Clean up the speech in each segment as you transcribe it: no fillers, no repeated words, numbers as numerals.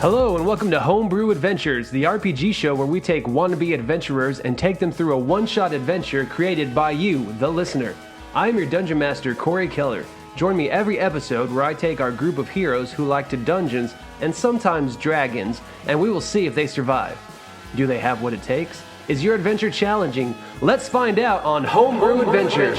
Hello and welcome to Homebrew Adventures, the RPG show where we take wannabe adventurers and take them through a one-shot adventure created by you, the listener. I am your Dungeon Master, Corey Keller. Join me every episode where I take our group of heroes who like to dungeons and sometimes dragons, and we will see if they survive. Do they have what it takes? Is your adventure challenging? Let's find out on Homebrew Adventures.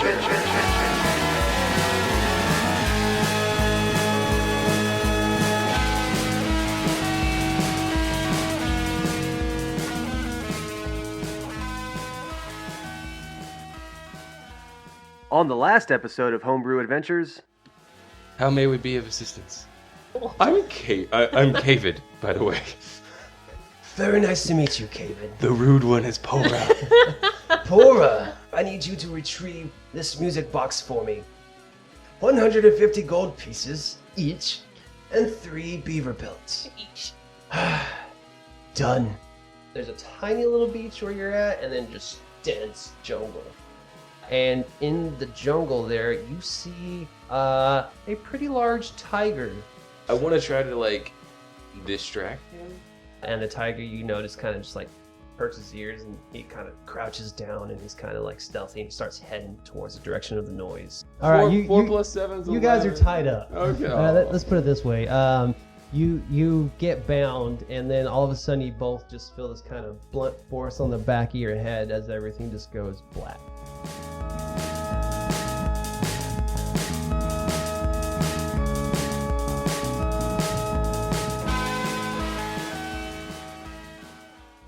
On the last episode of Homebrew Adventures... How may we be of assistance? I'm Kavid, by the way. Very nice to meet you, Kavid. The rude one is Paura. Paura, I need you to retrieve this music box for me. 150 gold pieces each, and 3 beaver pelts. Each. Done. There's a tiny little beach where you're at, and then just dense jungle. And in the jungle there, you see a pretty large tiger. I want to try to, distract him. And the tiger, you notice, kind of just, perks his ears, and he kind of crouches down, and he's kind of, stealthy, and he starts heading towards the direction of the noise. All right, 4 plus 7 is 11. you guys are tied up. Okay. Let's put it this way. You get bound, and then all of a sudden you both just feel this kind of blunt force on the back of your head as everything just goes black.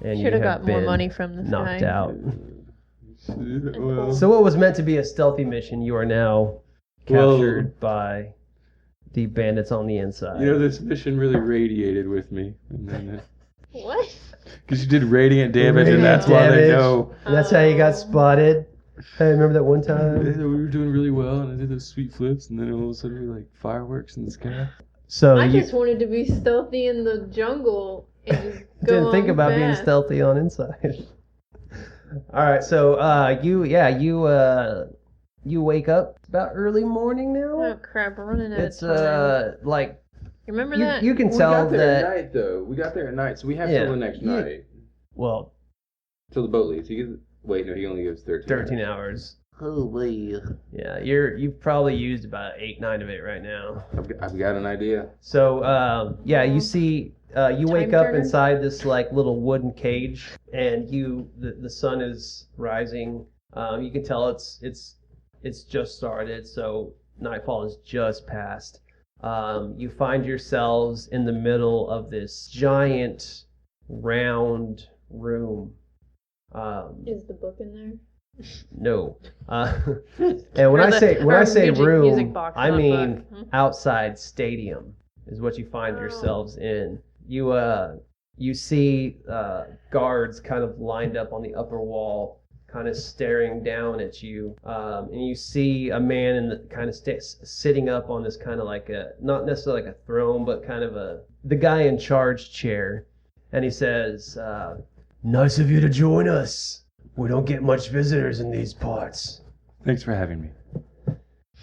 And Should have got more been money from the knocked sky. out. Well, So what was meant to be a stealthy mission, you are now captured by the bandits on the inside. this mission really radiated with me. What? Because you did radiant damage, Radiant and that's why they damage. know. And that's how you got spotted. Hey, remember that one time? We were doing really well, and I did those sweet flips, and then all of a sudden we were fireworks in the sky. So I you just wanted to be stealthy in the jungle and just go didn't think on about being fast. stealthy on inside. All right, so you wake up about early morning now. Oh crap, we're running out It's of time. Remember that? you can We tell got there that at night, though. We got there at night, so we have Yeah. till the next Yeah. night. well Till the boat leaves. Wait, no, he only gives 13. 13 hours. Oh, boy. Yeah, you've probably used about 8-9 of it right now. I've got an idea. So you see you wake Time up turner? inside this little wooden cage, and the sun is rising. You can tell it's just started, so nightfall is just past. You find yourselves in the middle of this giant round room. Is the book in there? No. And when Or I say music room, box, I not mean book. Hmm. outside stadium is what you find Oh. yourselves in. You see guards kind of lined up on the upper wall, kind of staring down at you, and you see a man in the kind of sitting up on this kind of not necessarily like a throne, but kind of the guy in charge chair, and he says, "Nice of you to join us. We don't get much visitors in these parts." Thanks for having me.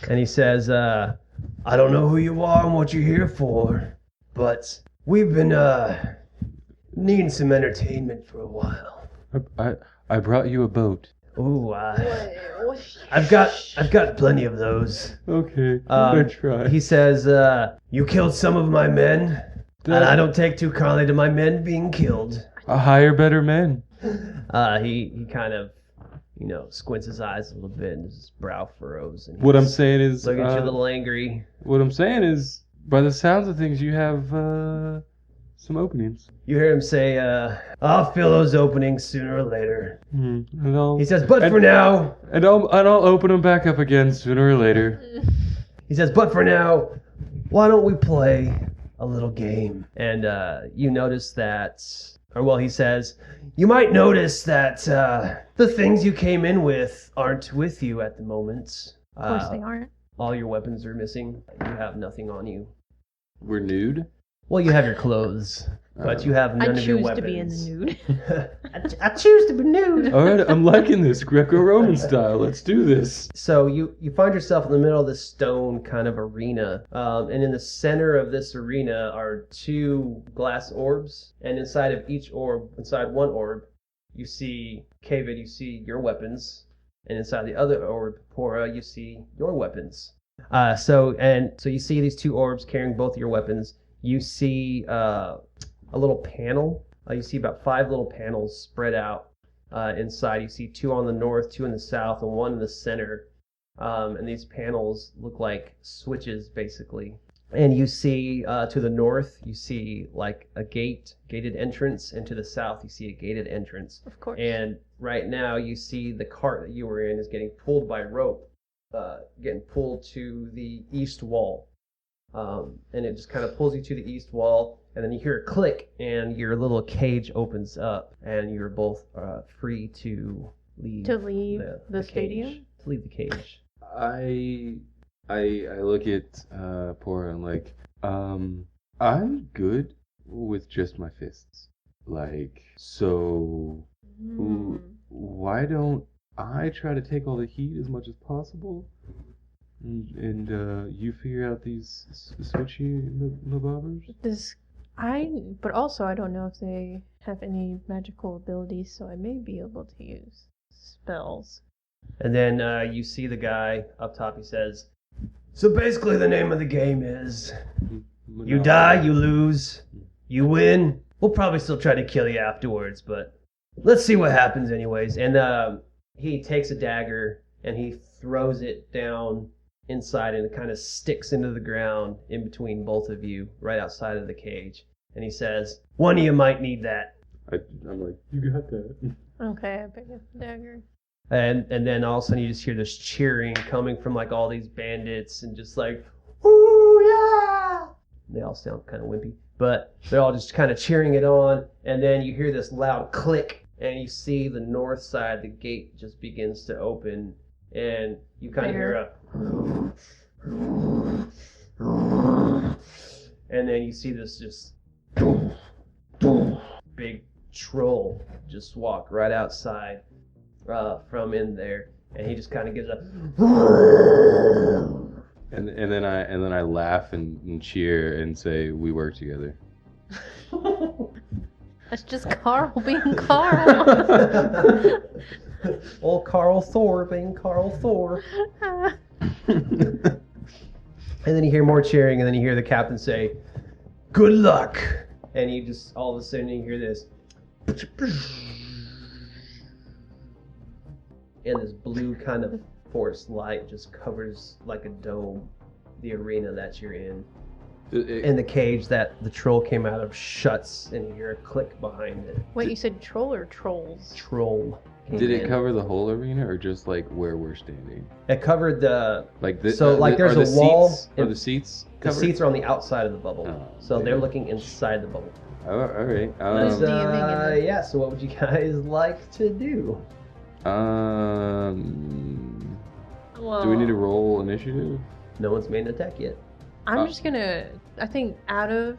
And he says, "I don't know who you are and what you're here for, but we've been needing some entertainment for a while." I brought you a boat. Ooh, What? I've got plenty of those. Okay, I try. He says, "You killed some of my men, and I don't take too kindly to my men being killed." A higher, better man. He kind of, squints his eyes a little bit, and his brow furrows. And What I'm he's saying is, looking at you a little angry. what I'm saying is, by the sounds of things, you have some openings. You hear him say, "I'll fill those openings sooner or later." And I'll, He says, "But for now," and I'll open them back up again sooner or later. he says, "But for now, why don't we play a little game?" And you notice that, he says, "You might notice that the things you came in with aren't with you at the moment. Of course they aren't. All your weapons are missing. You have nothing on you." We're nude. Well, you have your clothes, but you have none I of your choose weapons. to be in the nude. I choose to be nude. All right, I'm liking this Greco-Roman style. Let's do this. So you find yourself in the middle of this stone kind of arena, and in the center of this arena are 2 glass orbs, and inside one orb, you see Kavid, you see your weapons, and inside the other orb, Paura, you see your weapons. So you see these 2 orbs carrying both your weapons. You see a little panel. You see about 5 little panels spread out inside. You see 2 on the north, 2 in the south, and 1 in the center. And these panels look like switches, basically. And you see to the north, you see like a gated entrance, and to the south, you see a gated entrance. Of course. And right now, you see the cart that you were in is getting pulled by rope, getting pulled to the east wall. And it just kind of pulls you to the east wall, and then you hear a click, and your little cage opens up, and you're both free to leave. To leave the cage. stadium? To leave the cage. I look at Paura and I'm like, I'm good with just my fists. Like, so why don't I try to take all the heat as much as possible? And you figure out these switchy mabobbers? But also I don't know if they have any magical abilities, so I may be able to use spells. And then you see the guy up top. He says, "So basically, the name of the game is: you die, you lose, you win. We'll probably still try to kill you afterwards, but let's see what happens, anyways." And he takes a dagger and he throws it down inside, and it kind of sticks into the ground in between both of you, right outside of the cage. And he says, "One of you might need that." I'm like, you got that. Okay, I pick up the dagger. And then all of a sudden you just hear this cheering coming from like all these bandits, and just like, "Woo, yeah!" They all sound kind of wimpy, but they're all just kind of cheering it on. And then you hear this loud click, and you see the north side, the gate just begins to open, and you kind of hear a, and then you see this just big troll just walk right outside from in there, and he just kind of gives a, and then I laugh and cheer and say, we work together. That's just Carl being Carl. Old Carl Thor being Carl Thor. And then you hear more cheering, and then you hear the captain say, "Good luck." And you just, all of a sudden, you hear this. And this blue kind of force light just covers like a dome the arena that you're in. And the cage that the troll came out of shuts, and you hear a click behind it. Wait, you said troll or trolls? Troll. Did it cover the whole arena, or just like where we're standing? It covered the... Like there's are a the wall. Seats, are the seats The covered? seats are on the outside of the bubble, Oh, so they're looking inside the bubble. Oh, all right. Who's DMing in Yeah, so what would you guys like to do? Well, Do we need to roll initiative? No one's made an attack yet. I'm just gonna. I think out of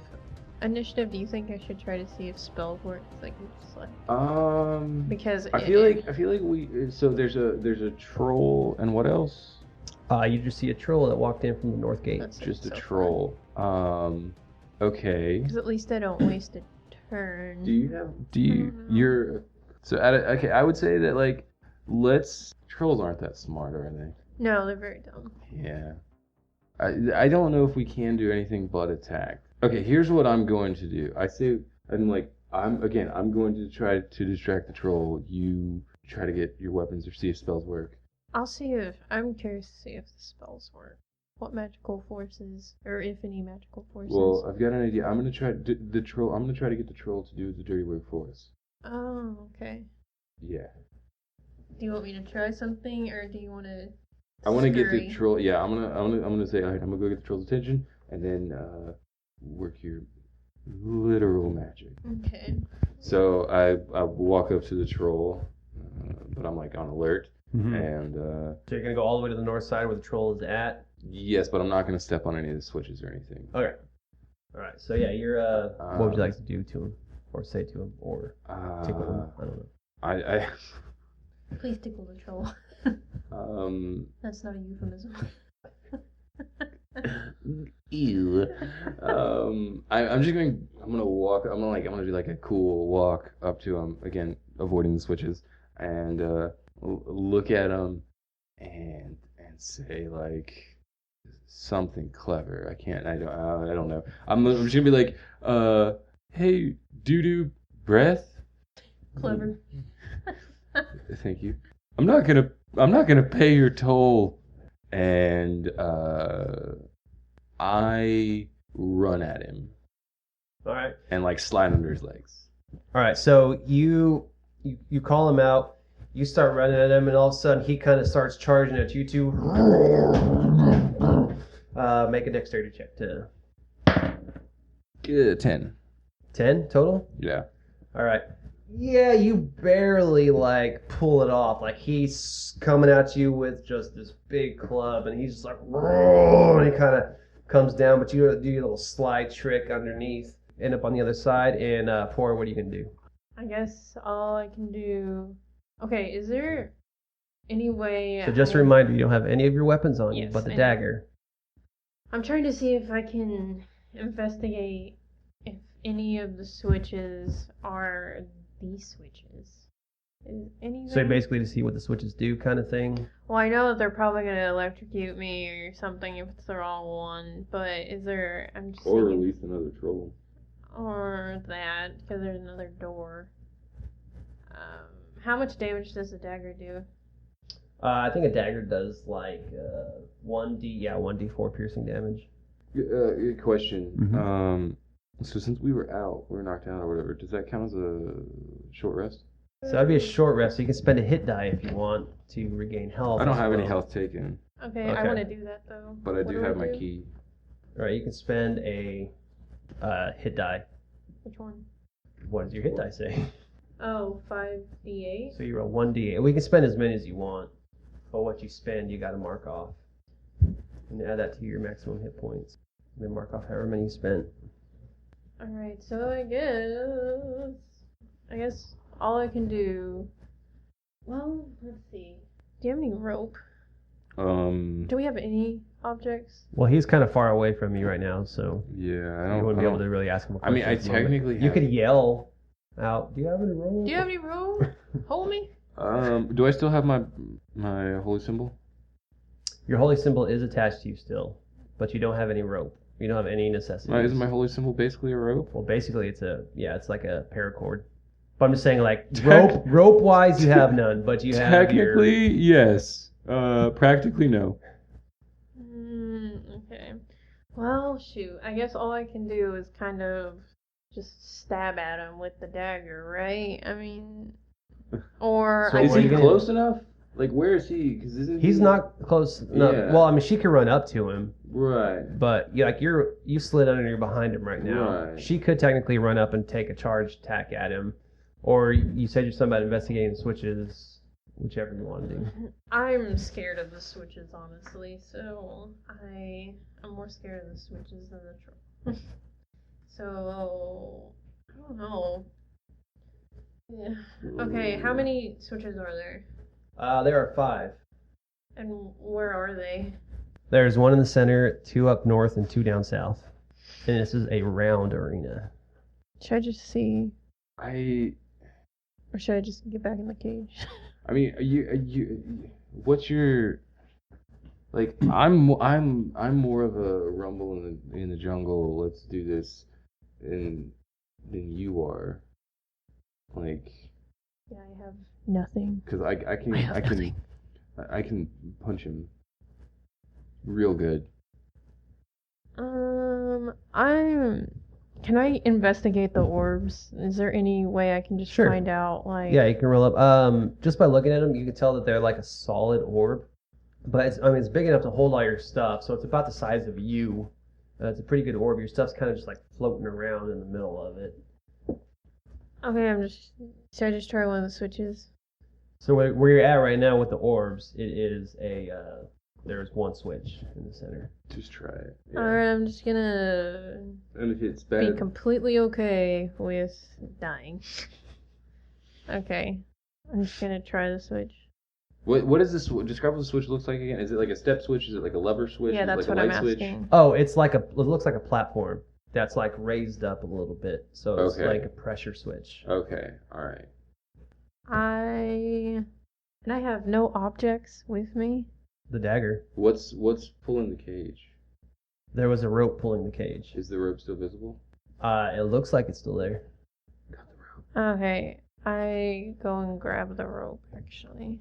initiative, do you think I should try to see if spells work? Like, just like because I feel like we. So there's a troll, and what else? You just see a troll that walked in from the north gate. That's Just a so troll. Okay. Because at least I don't waste a turn. You're so okay. I would say that like trolls aren't that smart, are they? No, they're very dumb. Yeah. I don't know if we can do anything but attack. Okay, here's what I'm going to do. I'm going to try to distract the troll. You try to get your weapons or see if spells work. I'm curious to see if the spells work. What magical forces, or if any magical forces? Well, I've got an idea. I'm gonna try the troll. I'm gonna try to get the troll to do the dirty work for us. Oh, okay. Yeah. Do you want me to try something, or do you want to? I want to get the troll. Yeah, I'm gonna say, all right, I'm gonna go get the troll's attention, and then work your literal magic. Okay. So I walk up to the troll, but I'm like on alert, and So you're gonna go all the way to the north side where the troll is at. yes, but I'm not gonna step on any of the switches or anything. Okay. All right. So yeah, you're. What would you like to do to him, or say to him, or tickle him? I don't know. I Please tickle the troll. That's not a euphemism. Ew. I'm just going. I'm gonna walk. I'm gonna do like a cool walk up to him again, avoiding the switches, and look at him, and say like something clever. I don't know. I'm just gonna be like, hey, doo breath. Clever. Thank you. I'm not gonna pay your toll. And I run at him. All right. And like slide under his legs. All right. So you call him out. You start running at him, and all of a sudden he kind of starts charging at you two. Make a dexterity check to. 10. 10 total? Yeah. All right. Yeah, you barely like pull it off. Like he's coming at you with just this big club, and he's just like, and he kind of comes down, but you do your little slide trick underneath, end up on the other side. And Paura, what are you gonna do? I guess all I can do. Okay, is there any way? So just a reminder, you don't have any of your weapons on you, Yes, but the I know. dagger. I'm trying to see if I can investigate if any of the switches are these switches. Is anything? So basically to see what the switches do, kind of thing. Well, I know that they're probably gonna electrocute me or something if it's the wrong one. But is there? I'm just Or thinking, release another troll. or that because there's another door. How much damage does the dagger do? I think a dagger does like 1d4 piercing damage. Good question. Mm-hmm. So since we were knocked out or whatever, does that count as a short rest? So that'd be a short rest. So you can spend a hit die if you want to regain health. I don't have any well. health taken, Okay, I Okay. want to do that though. but I What do I have my do? key. All right, you can spend a hit die. Which one? What does your hit die say? Oh, 5d8. So you roll 1d8. We can spend as many as you want, but what you spend, you got to mark off. And add that to your maximum hit points. And then mark off however many you spent. Alright, so I guess all I can do. Well, let's see. Do you have any rope? Do we have any objects? Well, he's kind of far away from you right now, so Yeah, I you don't. wouldn't be able to really ask him a I mean, question. I at the moment. technically You have- could yell out, do you have any rope? Do you have any rope? Hold me? Do I still have my holy symbol? Your holy symbol is attached to you still, but you don't have any rope. You don't have any necessities. Isn't my holy symbol basically a rope? Well, basically, it's like a paracord. But I'm just saying, like, rope wise, you have none, but you have Technically, yes. Practically, no. Okay. Well, shoot. I guess all I can do is kind of just stab at him with the dagger, right? I mean, or So I Is what are he you gonna- close enough? Like, where is he? Because He's not close. No, Yeah. Well, I mean, she could run up to him, Right. but you slid under, you're behind him right now. Right. She could technically run up and take a charge attack at him, or you said you're something about investigating switches, whichever you want to do. I'm scared of the switches, honestly. So I'm more scared of the switches than the troll. So I don't know. Yeah. Okay. How many switches are there? There are 5. And where are they? There's 1 in the center, 2 up north, and 2 down south. And this is a round arena. Should I just see, I or should I just get back in the cage? mean, you. What's your? Like, I'm more of a rumble in the jungle. Let's do this, than you are. Like, Yeah, I have nothing. because I can I have nothing. I can punch him real good. Can I investigate the orbs? Is there any way I can just Sure. find out, like... Yeah, you can roll up. Just by looking at them, you can tell that they're like a solid orb. But it's big enough to hold all your stuff, so it's about the size of you. It's a pretty good orb. Your stuff's kind of just like floating around in the middle of it. Okay, should I just try one of the switches? So where you're at right now with the orbs, it is a there's one switch in the center. Just try it. Yeah. Alright, I'm just gonna And if it's be bad, completely okay with dying. Okay. I'm just gonna try the switch. what is this? Describe what the switch looks like again. Is it like a step switch? Is it like a lever switch? Yeah, Is it that's like what a I'm light switch? asking. Oh, it's like it looks like a platform that's like raised up a little bit, so it's Okay. like a pressure switch. Okay, all right. I have no objects with me. The dagger. What's pulling the cage? There was a rope pulling the cage. Is the rope still visible? It looks like it's still there. Got the rope. Okay. I go and grab the rope actually.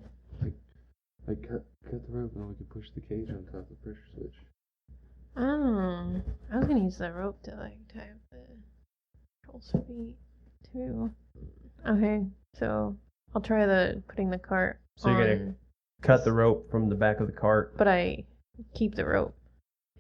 Like cut the rope and we can push the cage on top of the pressure switch. Oh, I was gonna use the rope to like tie up the troll's feet too. Okay, so I'll try putting the cart So you're on, gonna cut the rope from the back of the cart. but I keep the rope.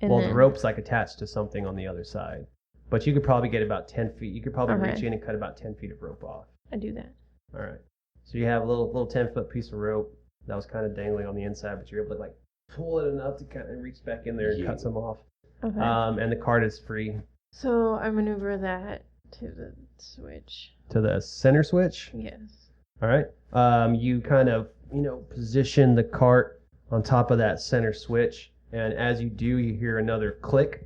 And Well, then, the rope's like attached to something on the other side. But you could probably get about 10 feet. You could probably Okay. reach in and cut about 10 feet of rope off. I do that. All right. So you have a little 10-foot piece of rope that was kind of dangling on the inside, but you're able to like pull it enough to kind of reach back in there and cut some off. Okay. And the cart is free So I maneuver that to the switch. to the center switch. Yes. All right. You kind of, position the cart on top of that center switch. And as you do, you hear another click,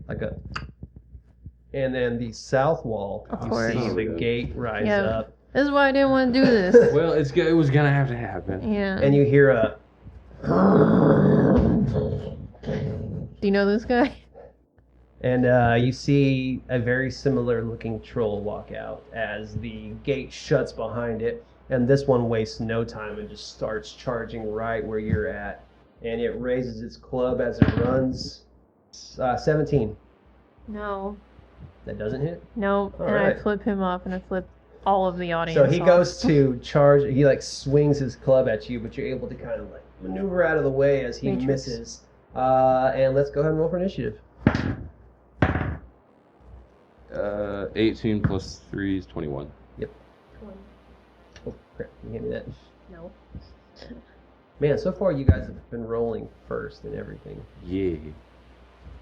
and then the south wall, Of you course. see the gate rise Yeah. up. This is why I didn't want to do this. Well, it was gonna have to happen. Yeah. And you hear a, Do you know this guy? and you see a very similar looking troll walk out as the gate shuts behind it. And this one wastes no time and just starts charging right where you're at. And it raises its club as it runs. 17. No. That doesn't hit. No. All and right. I flip him off and I flip all of the audience So he off. goes to charge. He swings his club at you, but you're able to kind of maneuver out of the way as he Matrix. misses. And let's go ahead and roll for initiative. 18 plus 3 is 21. Oh, crap. Can you hand me that? No. Man, so far you guys have been rolling first and everything. Yeah.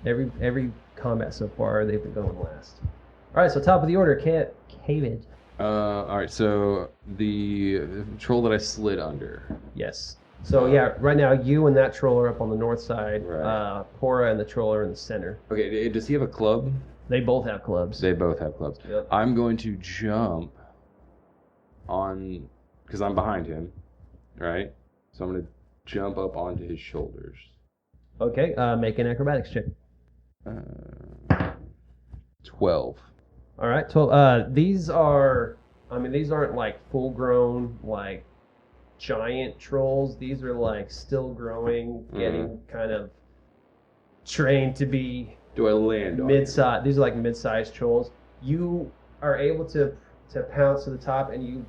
Every combat so far, they've been going last. All right, so top of the order, Kavid. All right. So the troll that I slid under. Yes. So yeah, right now you and that troll are up on the north side. Right. Paura and the troll are in the center. Okay. Does he have a club? They both have clubs. They both have clubs. Yep. I'm going to jump on because I'm behind him, right? So I'm going to jump up onto his shoulders. Okay, make an acrobatics check. 12. All right, 12. These aren't full grown giant trolls. These are still growing, getting kind of trained to be Do I land on mid-size. These are mid-sized trolls. You are able to pounce to the top, and you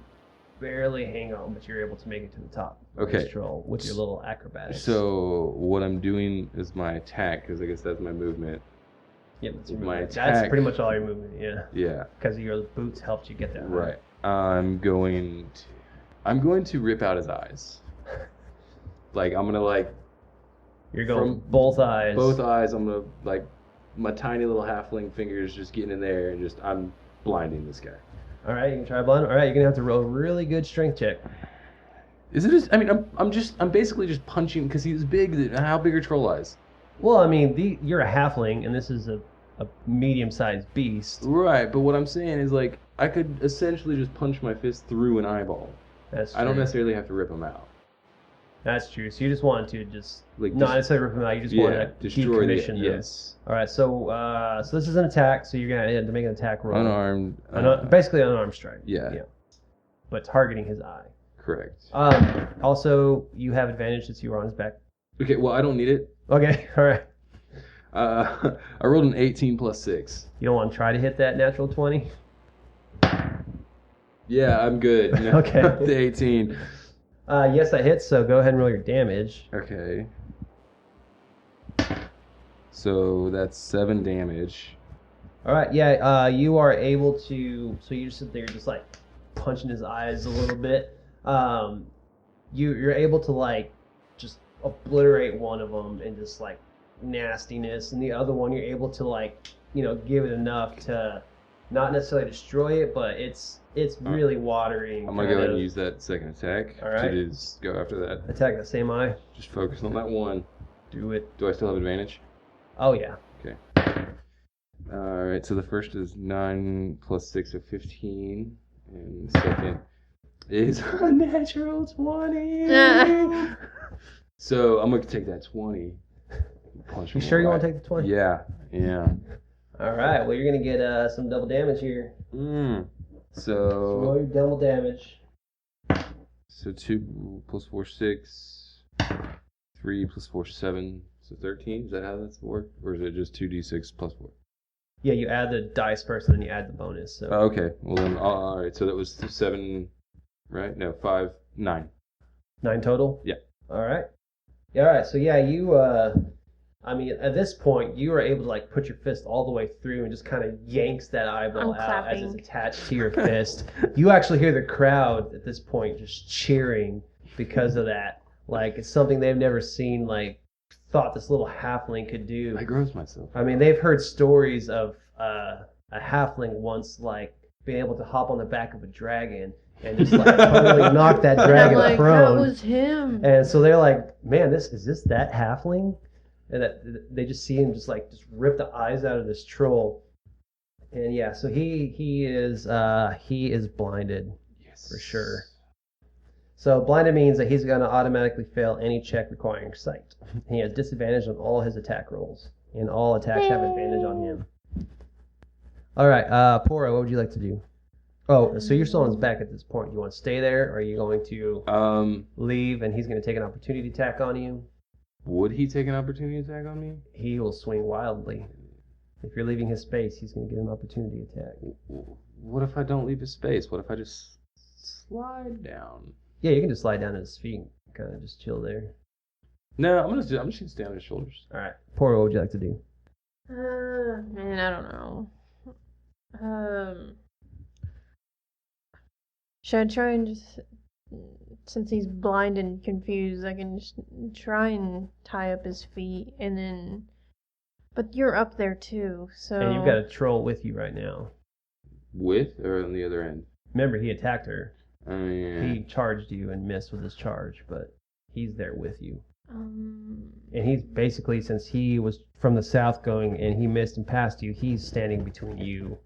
barely hang on, but you're able to make it to the top. Of Okay. this troll with your little acrobatics. So what I'm doing is my attack, because I guess that's my movement. yeah, that's, your my movement. That's attack- pretty much all your movement. Yeah, Yeah, because your boots helped you get that. high. right. I'm going to rip out his eyes. I'm gonna You're going From both eyes. both eyes. I'm gonna my tiny little halfling fingers just getting in there and I'm blinding this guy. All right, you can try blind. All right, you're gonna have to roll a really good strength check. Is it? I'm basically just punching because he's big. How big are troll eyes? Well, I mean, you're a halfling, and this is a medium-sized beast. Right, but what I'm saying is I could essentially just punch my fist through an eyeball. That's true. I don't necessarily have to rip him out. That's true. So you just wanted to just Like, not just- necessarily rip them out. You just wanted to destroy the decommission them. yes. All right. So this is an attack. So you're gonna have to make an attack roll. Unarmed. Basically, an unarmed strike. Yeah. But targeting his eye. Correct. Also, you have advantage since you were on his back. Okay, well I don't need it. Okay. All right. I rolled an 18 plus 6. You don't want to try to hit that natural 20. Yeah, I'm good. No, Okay. The 18. Yes, that hits. So go ahead and roll your damage. Okay. So that's 7 damage. All right, yeah, you are able to. So you just sit there, just punching his eyes a little bit. You're able to just obliterate one of them and just like nastiness, and the other one you're able to like give it enough to not necessarily destroy it, but it's really watery. I'm gonna go ahead and use that second attack. All right. To just go after that. Attack that same eye. Just focus on that one. Do it. Do I still have advantage? Oh yeah. Okay. Alright, so the first is 9 plus 6 of 15. And the second is a natural 20. So I'm going to take that 20. Punch You him sure you right. want to take the 20? Yeah. All right. Well, you're gonna get some double damage here. Roll So your double damage. 2 plus 4, 6. 3 plus 4, 7. So 13. Is that how that's work? Or is it just 2d6 plus 4? Yeah, you add the dice first, and then you add the bonus. So. Oh, okay. Well then, all right. So that was 7, right? No, 5, 9. 9 total? Yeah. All right. Yeah, all right. So yeah, you I mean, at this point, you were able to like put your fist all the way through and just kind of yanks that eyeball I'm out as clapping. it's attached to your fist. You actually hear the crowd at this point just cheering because of that. Like it's something they've never seen. Like thought this little halfling could do. I gross myself. I mean, they've heard stories of a halfling once like being able to hop on the back of a dragon and just like totally knock that And I'm dragon like, prone. that was him. And so they're like, man, is this that halfling? And that they just see him just rip the eyes out of this troll. And yeah, so he is blinded. Yes. For sure. So blinded means that he's gonna automatically fail any check requiring sight. He has disadvantage on all his attack rolls. And all attacks have advantage on him. Alright, Paura, what would you like to do? Oh, so you're still on his back at this point. You want to stay there, or are you going to leave and he's going to take an opportunity attack on you? Would he take an opportunity attack on me? He will swing wildly. If you're leaving his space, he's going to get an opportunity attack. What if I don't leave his space? What if I just slide down? Yeah, you can just slide down at his feet and kind of just chill there. No, I'm just gonna stay on his shoulders. Alright. Paura, what would you like to do? Man, I don't know. Should I try and just, since he's blind and confused, I can just try and tie up his feet and then, but you're up there too, so. And you've got a troll with you right now. With or on the other end? Remember, he attacked her. Oh yeah. He charged you and missed with his charge, but he's there with you. Um, And he's basically, since he was from the south going and he missed and passed you, he's standing between you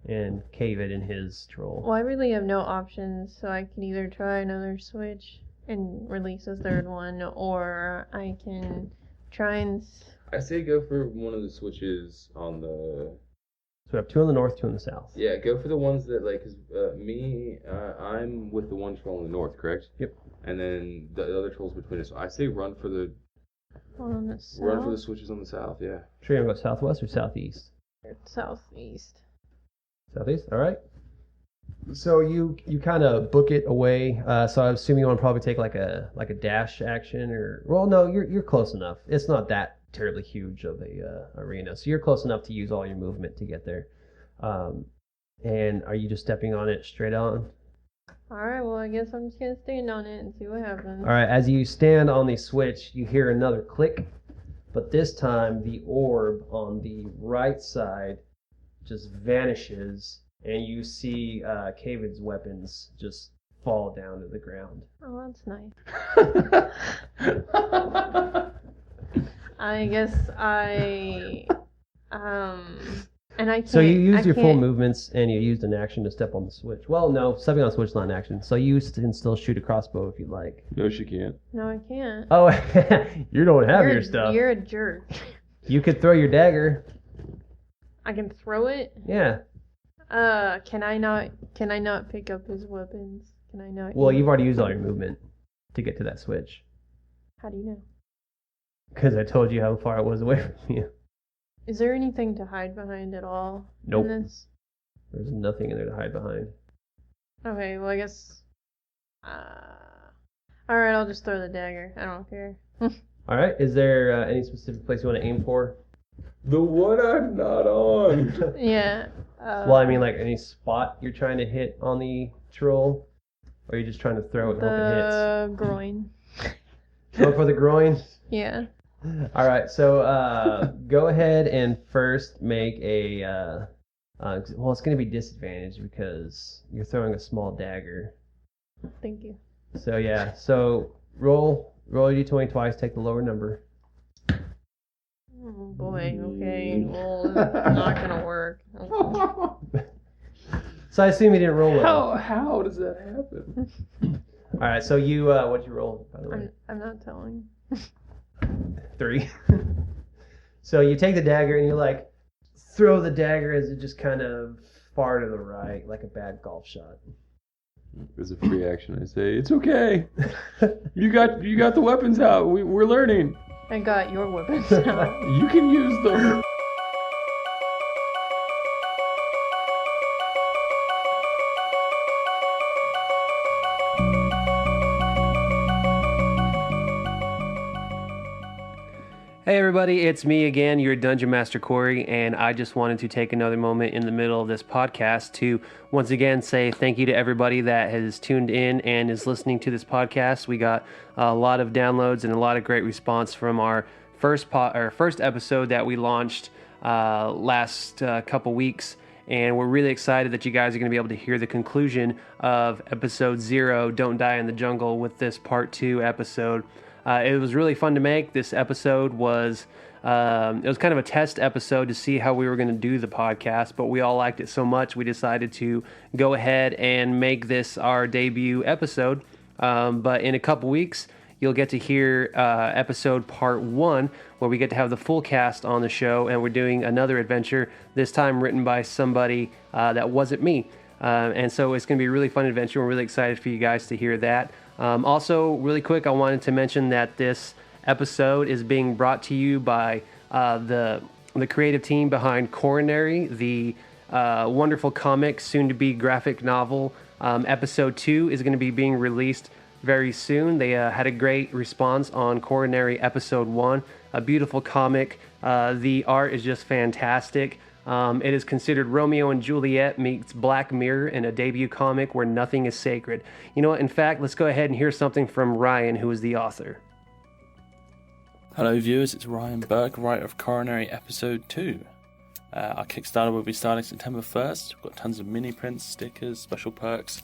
and Kavid and his troll. well, I really have no options, so I can either try another switch and release a third one, or I can try and. I say go for one of the switches on the. So we have 2 on the north, 2 on the south. Yeah, go for the ones that like. Cause I'm with the one troll in the north, correct? Yep. And then the other trolls between us. I say run for the On the south? run for the switches on the south. Yeah. Sure, you want to go southwest or southeast? Southeast. Southeast, all right. So you kind of book it away. So I assume you want to probably take like a dash action, or well, no, you're close enough. It's not that terribly huge of a arena, so you're close enough to use all your movement to get there. And are you just stepping on it straight on? Alright, well, I guess I'm just gonna stand on it and see what happens. All right. As you stand on the switch, you hear another click, but this time the orb on the right side just vanishes, and you see Kavid's weapons just fall down to the ground. Oh, that's nice. I guess and I can't. So you used I your full can't- movements, and you used an action to step on the switch. Well, no, stepping on the switch is not an action. So you can still shoot a crossbow if you'd like. No, she can't. No, I can't. Oh, you don't have You're- your stuff. You're a jerk. You could throw your dagger. I can throw it. Yeah. Can I not pick up his weapons? Can I not? Well, you've already used all your movement to get to that switch. How do you know? Because I told you how far it was away from you. Is there anything to hide behind at all? Nope. In this? There's nothing in there to hide behind. Okay, well I guess. All right, I'll just throw the dagger. I don't care. All right. Is there any specific place you want to aim for? The one I'm not on. Yeah. Well, I mean, like any spot you're trying to hit on the troll, or are you just trying to throw it and hope it hits? the groin. Going for the groin? Yeah. All right, so go ahead and first make a. Well, it's going to be disadvantaged because you're throwing a small dagger. Thank you. So yeah, so roll your d20 twice. Take the lower number. Oh boy. Okay. Well, it's not gonna work. So I assume you didn't roll well. How does that happen? All right, so you what'd you roll by the way? I'm not telling. 3. So you take the dagger and you like throw the dagger as it just kind of far to the right, like a bad golf shot. As a free action, I say, it's okay. You got the weapons out. We're learning. I got your weapons out. You can use them. Hey everybody, it's me again, your Dungeon Master Corey, and I just wanted to take another moment in the middle of this podcast to once again say thank you to everybody that has tuned in and is listening to this podcast. We got a lot of downloads and a lot of great response from our first episode that we launched last couple weeks, and we're really excited that you guys are going to be able to hear the conclusion of episode 0, Don't Die in the Jungle, with this part 2 episode. It was really fun to make. This episode was it was kind of a test episode to see how we were going to do the podcast, but we all liked it so much we decided to go ahead and make this our debut episode. But in a couple weeks, you'll get to hear episode part 1, where we get to have the full cast on the show, and we're doing another adventure, this time written by somebody that wasn't me. And so it's going to be a really fun adventure. We're really excited for you guys to hear that. Also, really quick, I wanted to mention that this episode is being brought to you by the creative team behind Coronary, the wonderful comic, soon-to-be graphic novel. Episode 2 is going to be being released very soon. They had a great response on Coronary Episode 1, a beautiful comic. The art is just fantastic. It is considered Romeo and Juliet meets Black Mirror in a debut comic where nothing is sacred. You know what? In fact, let's go ahead and hear something from Ryan, who is the author. Hello viewers, it's Ryan Burke, writer of Coronary Episode 2. Our Kickstarter will be starting September 1st. We've got tons of mini prints, stickers, special perks,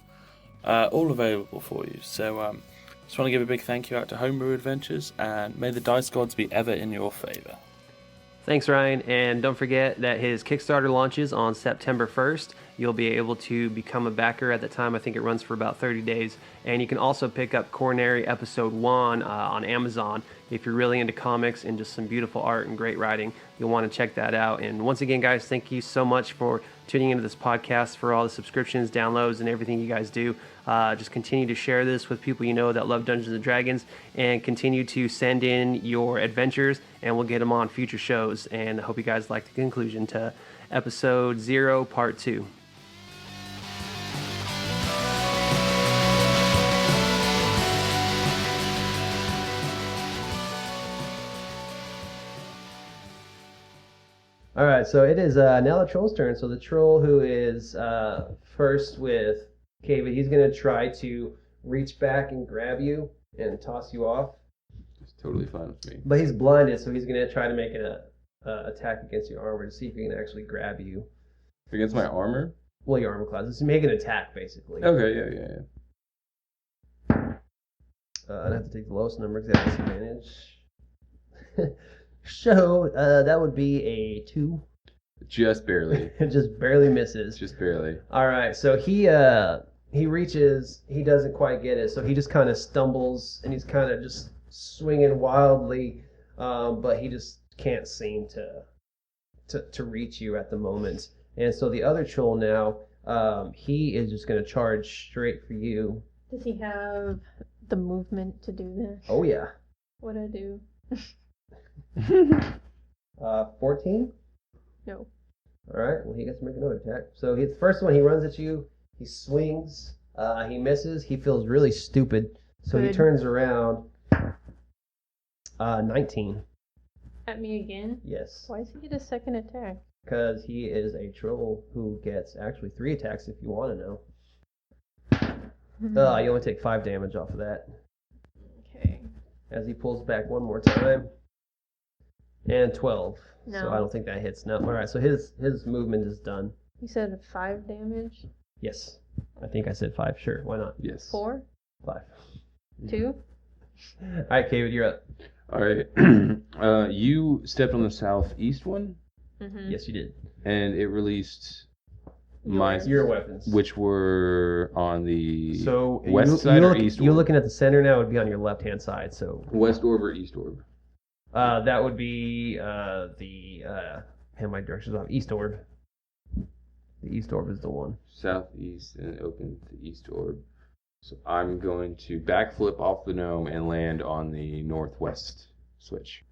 all available for you. So just want to give a big thank you out to Homebrew Adventures, and may the dice gods be ever in your favour. Thanks, Ryan, and don't forget that his Kickstarter launches on September 1st. You'll be able to become a backer at the time. I think it runs for about 30 days. And you can also pick up Coronary Episode 1 on Amazon. If you're really into comics and just some beautiful art and great writing, you'll want to check that out. And once again, guys, thank you so much for tuning into this podcast, for all the subscriptions, downloads, and everything you guys do. Just continue to share this with people you know that love Dungeons & Dragons, and continue to send in your adventures, and we'll get them on future shows. And I hope you guys like the conclusion to Episode 0, Part 2. All right, so it is now the troll's turn. So the troll who is first with Kavid, he's going to try to reach back and grab you and toss you off. It's totally fine with me. But he's blinded, so he's going to try to make an attack against your armor to see if he can actually grab you. Against my armor? Well, your armor class. It's make an attack, basically. Okay, yeah. I'd have to take the lowest number because I have disadvantage. So, that would be a 2. Just barely. It just barely misses. Just barely. All right, so he reaches, he doesn't quite get it, so he just kind of stumbles, and he's kind of just swinging wildly, but he just can't seem to reach you at the moment. And so the other troll now, he is just going to charge straight for you. Does he have the movement to do this? Oh, yeah. What'd I do? 14? No. All right, well, he gets to make another attack. So the first one, he runs at you, he swings, he misses, he feels really stupid, so he Good. turns around. 19. At me again? Yes. Why does he get a second attack? Because he is a troll who gets actually 3 attacks if you want to know. You only take 5 damage off of that. Okay. as he pulls back one more time. And 12. No. So I don't think that hits. No. All right. So his movement is done. You said 5 damage? Yes. I think I said 5. Sure. Why not? Yes. 4? 5. 2? All right, Kavid, you're up. All right. You stepped on the southeast one, Mm-hmm. Yes, you did. and it released Your weapons. which were on the So west side or east you're orb? looking at the center now. It would be on your left-hand side. So West orb or east orb? that would be my directions off. East orb. The east orb is the one. Southeast and open to east orb. So I'm going to backflip off the gnome and land on the northwest switch.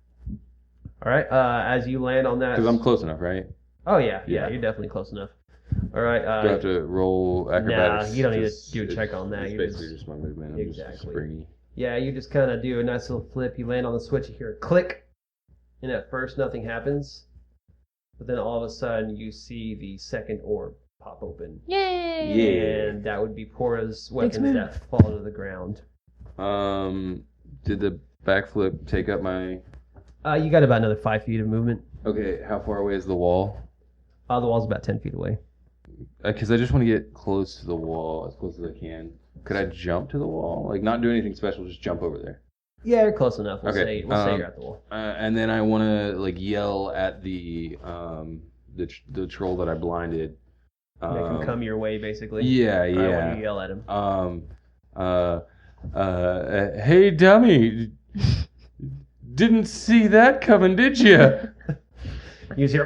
All right. As you land on that, Because I'm close enough, right? Oh yeah, Yeah. you're definitely close enough. All right. Do I have to roll acrobatics? you don't need to Just- do a check on that. It's You're basically just my movement. I'm just Exactly. springy. Yeah, you just kind of do a nice little flip. You land on the switch, you hear a click, and at first nothing happens. But then all of a sudden you see the second orb pop open. Yay! Yeah. And that would be Pora's weapons man. that fall to the ground. Did the backflip take up my... You got about another 5 feet of movement. Okay, how far away is the wall? The wall's about 10 feet away. Because I just want to get close to the wall, as close as I can. Could I jump to the wall? Like, not do anything special, just jump over there. Yeah, you're close enough. We'll Okay, say you're at the wall. And then I want to, like, yell at the troll that I blinded. Make him come your way, basically. Yeah, All right, yeah. what do you yell at him? Hey, dummy. Didn't see that coming, did you? You just hear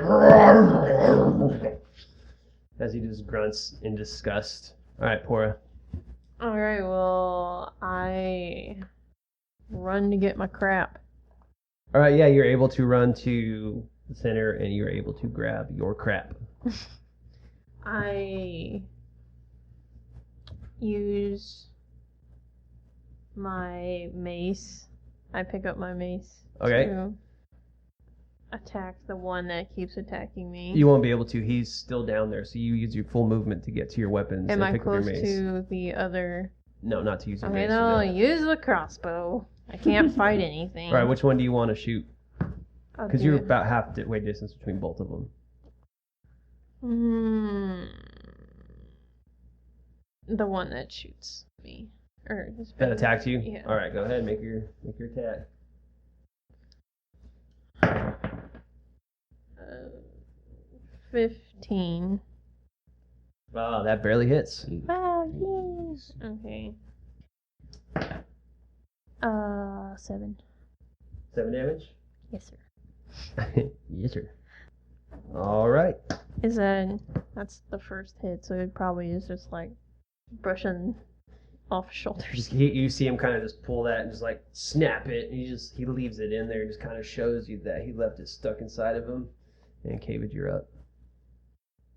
as he just grunts in disgust. All right, Pora. Alright, well, I run to get my crap. All right, yeah, you're able to run to the center and you're able to grab your crap. I use my mace. I pick up my mace Okay. to attack the one that keeps attacking me. You won't be able to. He's still down there, so you use your full movement to get to your weapons Am and I pick up your close mace. to the other? No, not to use your Okay, mace. no, no. use the crossbow. I can't fight anything. All right, which one do you want to shoot? I'll Because do you're it. about half-way distance between both of them. The one that shoots me. Or has That been- attacked you? Yeah. All right, go ahead, make your attack. 15. Ah, that barely hits. Oh, yes. Okay. 7. 7 damage? Yes, sir. Yes, sir. All right. That's the first hit, so it probably is just like brushing off shoulders. You see him kind of just pull that and just like snap it. And he leaves it in there. Just kind of shows you that he left it stuck inside of him. And Kavid, you're up.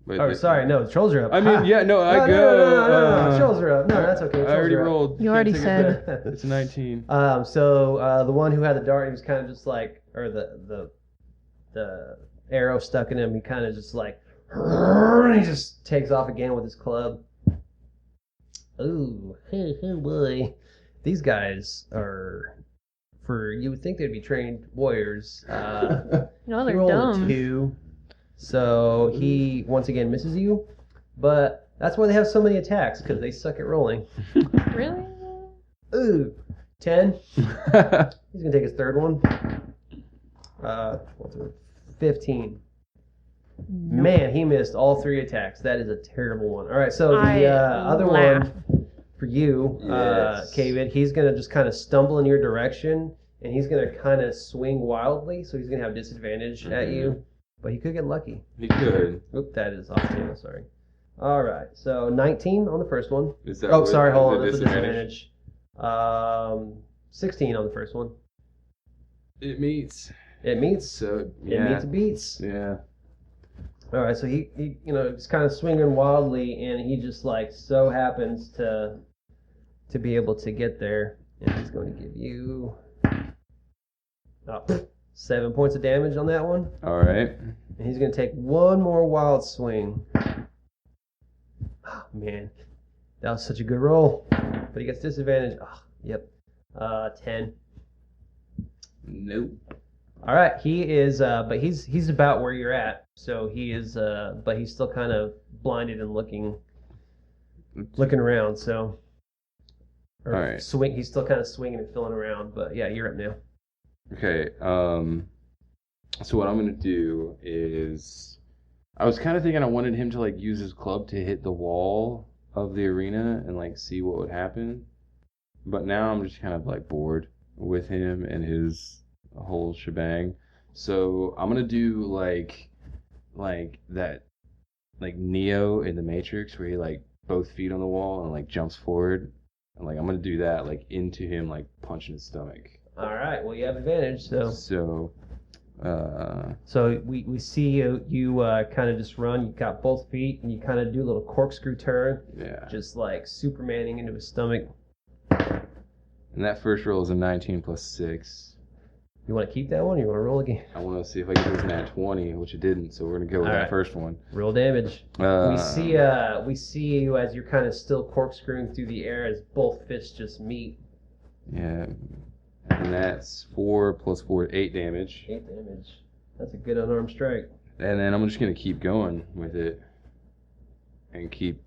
Wait, Oh, sorry, no, the trolls are up. I mean, yeah, no, I No, go. no, trolls are up. No, that's okay. I Trolls already are up. rolled. You already Can't take it back. It's a 19. So the one who had the dart, he was kind of just like, or the arrow stuck in him. He kind of just like, and he just takes off again with his club. Ooh, hey boy, these guys are. You would think they'd be trained warriors. No, He they're rolled a dumb. 2, so he once again misses you. But that's why they have so many attacks, because they suck at rolling. Really? Ooh, 10. He's gonna take his third one. 15. Man, he missed all 3 attacks. That is a terrible one. All right, so the I other laugh. one for you, Yes. Kavid, he's gonna just kind of stumble in your direction, and he's gonna kind of swing wildly. So he's gonna have disadvantage at you, but he could get lucky. He could. Oop, that is off table. Sorry. All right, so 19 on the first one. Is that Oh, with sorry, hold the on. That's a disadvantage. 16 on the first one. It meets. It meets. So, It yeah. meets beats. Yeah. All right, so he just kind of swinging wildly, and he just like so happens to be able to get there, and he's going to give you 7 points of damage on that one, All right. and he's going to take one more wild swing. Oh, man, that was such a good roll, but he gets disadvantage. Oh, yep, 10. Nope. All right, he is, but he's about where you're at. So he is, but he's still kind of blinded and looking around. So, All right. He's still kind of swinging and filling around. But yeah, you're up now. Okay. So what I'm gonna do is, I was kind of thinking I wanted him to like use his club to hit the wall of the arena and like see what would happen. But now I'm just kind of like bored with him and his whole shebang. So I'm gonna do like that, like Neo in the Matrix, where he like both feet on the wall and like jumps forward, and like I'm gonna do that like into him, like punching his stomach. All right, well you have advantage. So we see you kind of just run. You got both feet and you kind of do a little corkscrew turn, yeah. just like Supermaning into his stomach. And that first roll is a 19 plus 6. You want to keep that one? Or you want to roll again? I want to see if I get this nat 20, which it didn't. So we're gonna go with All that right. first one. Roll damage. Uh, We see you as you're kind of still corkscrewing through the air as both fists just meet. Yeah. And that's 4 plus 4, 8 damage. 8 damage. That's a good unarmed strike. And then I'm just gonna keep going with it. And keep.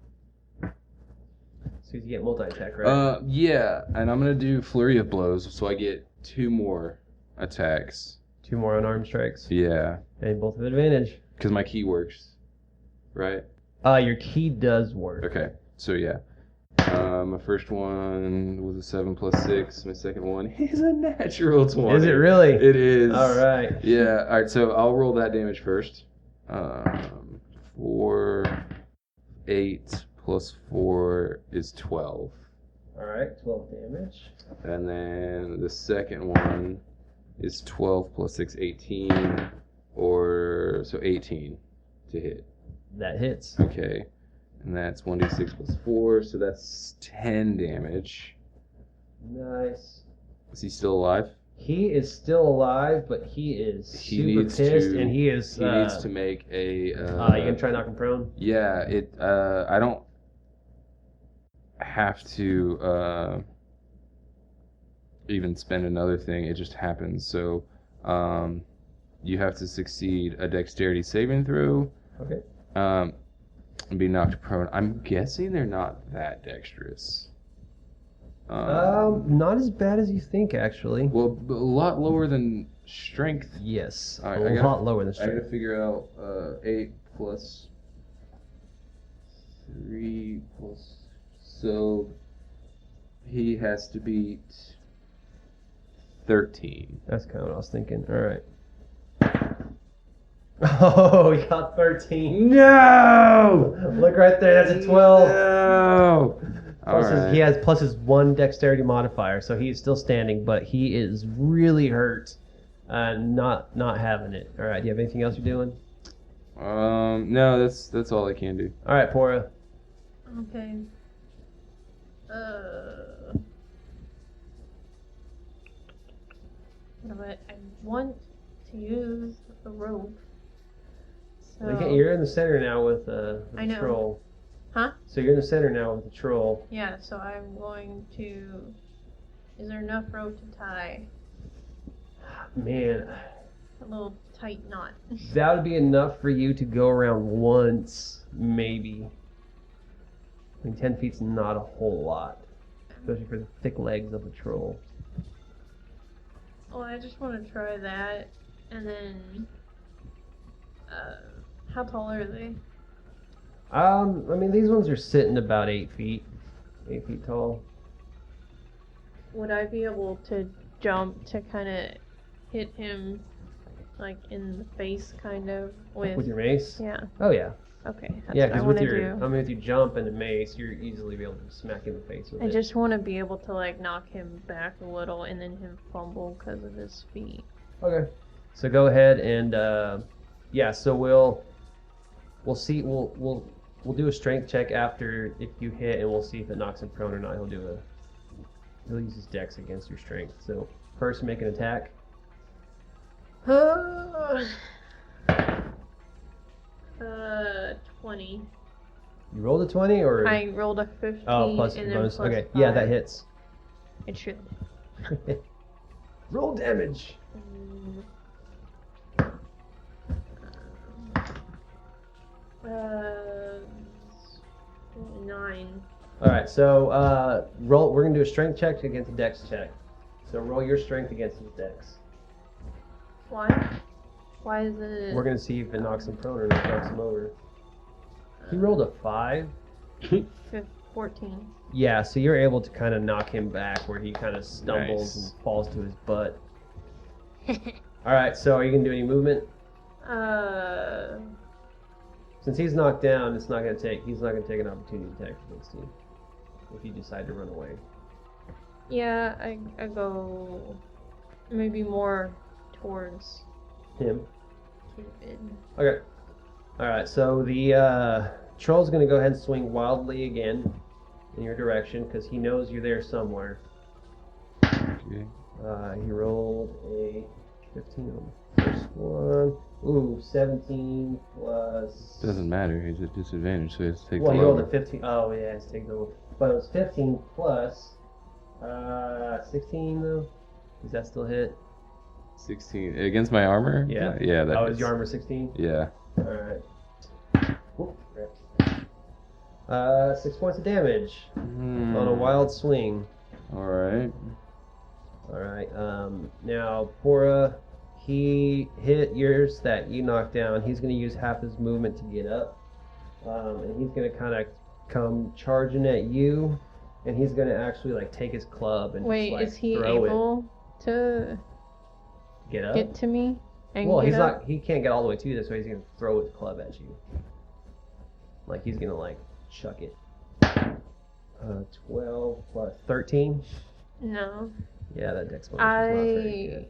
So you get multi-attack, right? Yeah. And I'm gonna do flurry of blows, so I get 2 more attacks. 2 more unarmed strikes. Yeah. And both have advantage. Because my key works. Right? Your key does work. Okay. So yeah. My first one was a 7 plus 6. My second one is a natural 20. Is it really? It is. All right. Yeah. All right. So I'll roll that damage first. 4, 8 plus 4 is 12. All right. 12 damage. And then the second one is 12 plus 6, 18. So 18 to hit. That hits. Okay. And that's 1d6 plus 4, so that's 10 damage. Nice. Is he still alive? He is still alive, but he is He super needs pissed, to- and he is. He needs to make a. You gonna try and knock him prone? Yeah, I don't have to even spend another thing. It just happens. So, you have to succeed a dexterity saving throw. Okay. And be knocked prone. I'm guessing they're not that dexterous. Not as bad as you think, actually. Well, a lot lower than strength. Yes, All right, a lot lower than I gotta strength. figure out 8 plus 3 plus. So he has to beat 13. That's kind of what I was thinking. All right. Oh, he got 13. No! Look right there. That's a 12. No! He has plus his 1 dexterity modifier, so he's still standing, but he is really hurt. Not having it. All right. Do you have anything else you're doing? No, that's all I can do. All right, Paura. Okay. But I want to use the rope. So Well, you're in the center now with I the know. troll. Huh? So you're in the center now with the troll. Yeah, so I'm going to. Is there enough rope to tie Man, a little tight knot? that would be enough for you to go around once, maybe. I mean, 10 feet's not a whole lot, especially for the thick legs of a troll. Well, I just want to try that, and then. How tall are they? I mean, these ones are sitting about 8 feet. 8 feet tall. Would I be able to jump to kind of hit him, like in the face, kind of With your mace? Yeah. Oh, yeah. Okay. That's Yeah, what I because want with to your, do. I mean, with your jump and a mace, you're easily be able to smack in the face with I it. just want to be able to like knock him back a little and then him fumble because of his feet. Okay. So go ahead and yeah. So we'll see. We'll do a strength check after if you hit, and we'll see if it knocks him prone or not. He'll use his dex against your strength. So first, make an attack. 20. You rolled a 20 or I rolled a 15. oh plus and your then bonus. plus Okay, yeah, that 5. hits. It should. Roll damage. Uh, 9. All right, so roll. We're gonna do a strength check against a dex check. So roll your strength against his dex. Why? Why is it? We're gonna see if it knocks him prone or if it knocks him over. He rolled a 5. 14. Yeah, so you're able to kind of knock him back where he kind of stumbles Nice. and falls to his butt. All right, so are you gonna do any movement? Since he's knocked down, he's not gonna take an opportunity attack against you if you decide to run away. Yeah, I go maybe more towards Him. Kavid. Okay. All right, so the troll's gonna go ahead and swing wildly again in your direction because he knows you're there somewhere. Okay. He rolled a 15 on the first one. Ooh, 17 plus. Doesn't matter. He's at disadvantage, so he has to take Well, the he rolled a lower. 15. Oh, yeah, it's taking the. But it was 15 plus 16 though. Does that still hit? 16 against my armor. Yeah. Yeah. That Oh, is hits. your armor 16? Yeah. All right. Whoop, crap. 6 points of damage on a wild swing. All right. All right. Now, Paura, he hit yours that you knocked down. He's going to use half his movement to get up. And he's going to kind of come charging at you. And he's going to actually, like, take his club and Wait, just, like, is he throw able to it. Get up? get to me? And Well, get he's up? not. He can't get all the way to you, so he's going to throw his club at you. Like, he's going to, like, chuck it. 12 plus 13. No. Yeah, that dex bonus is not very good.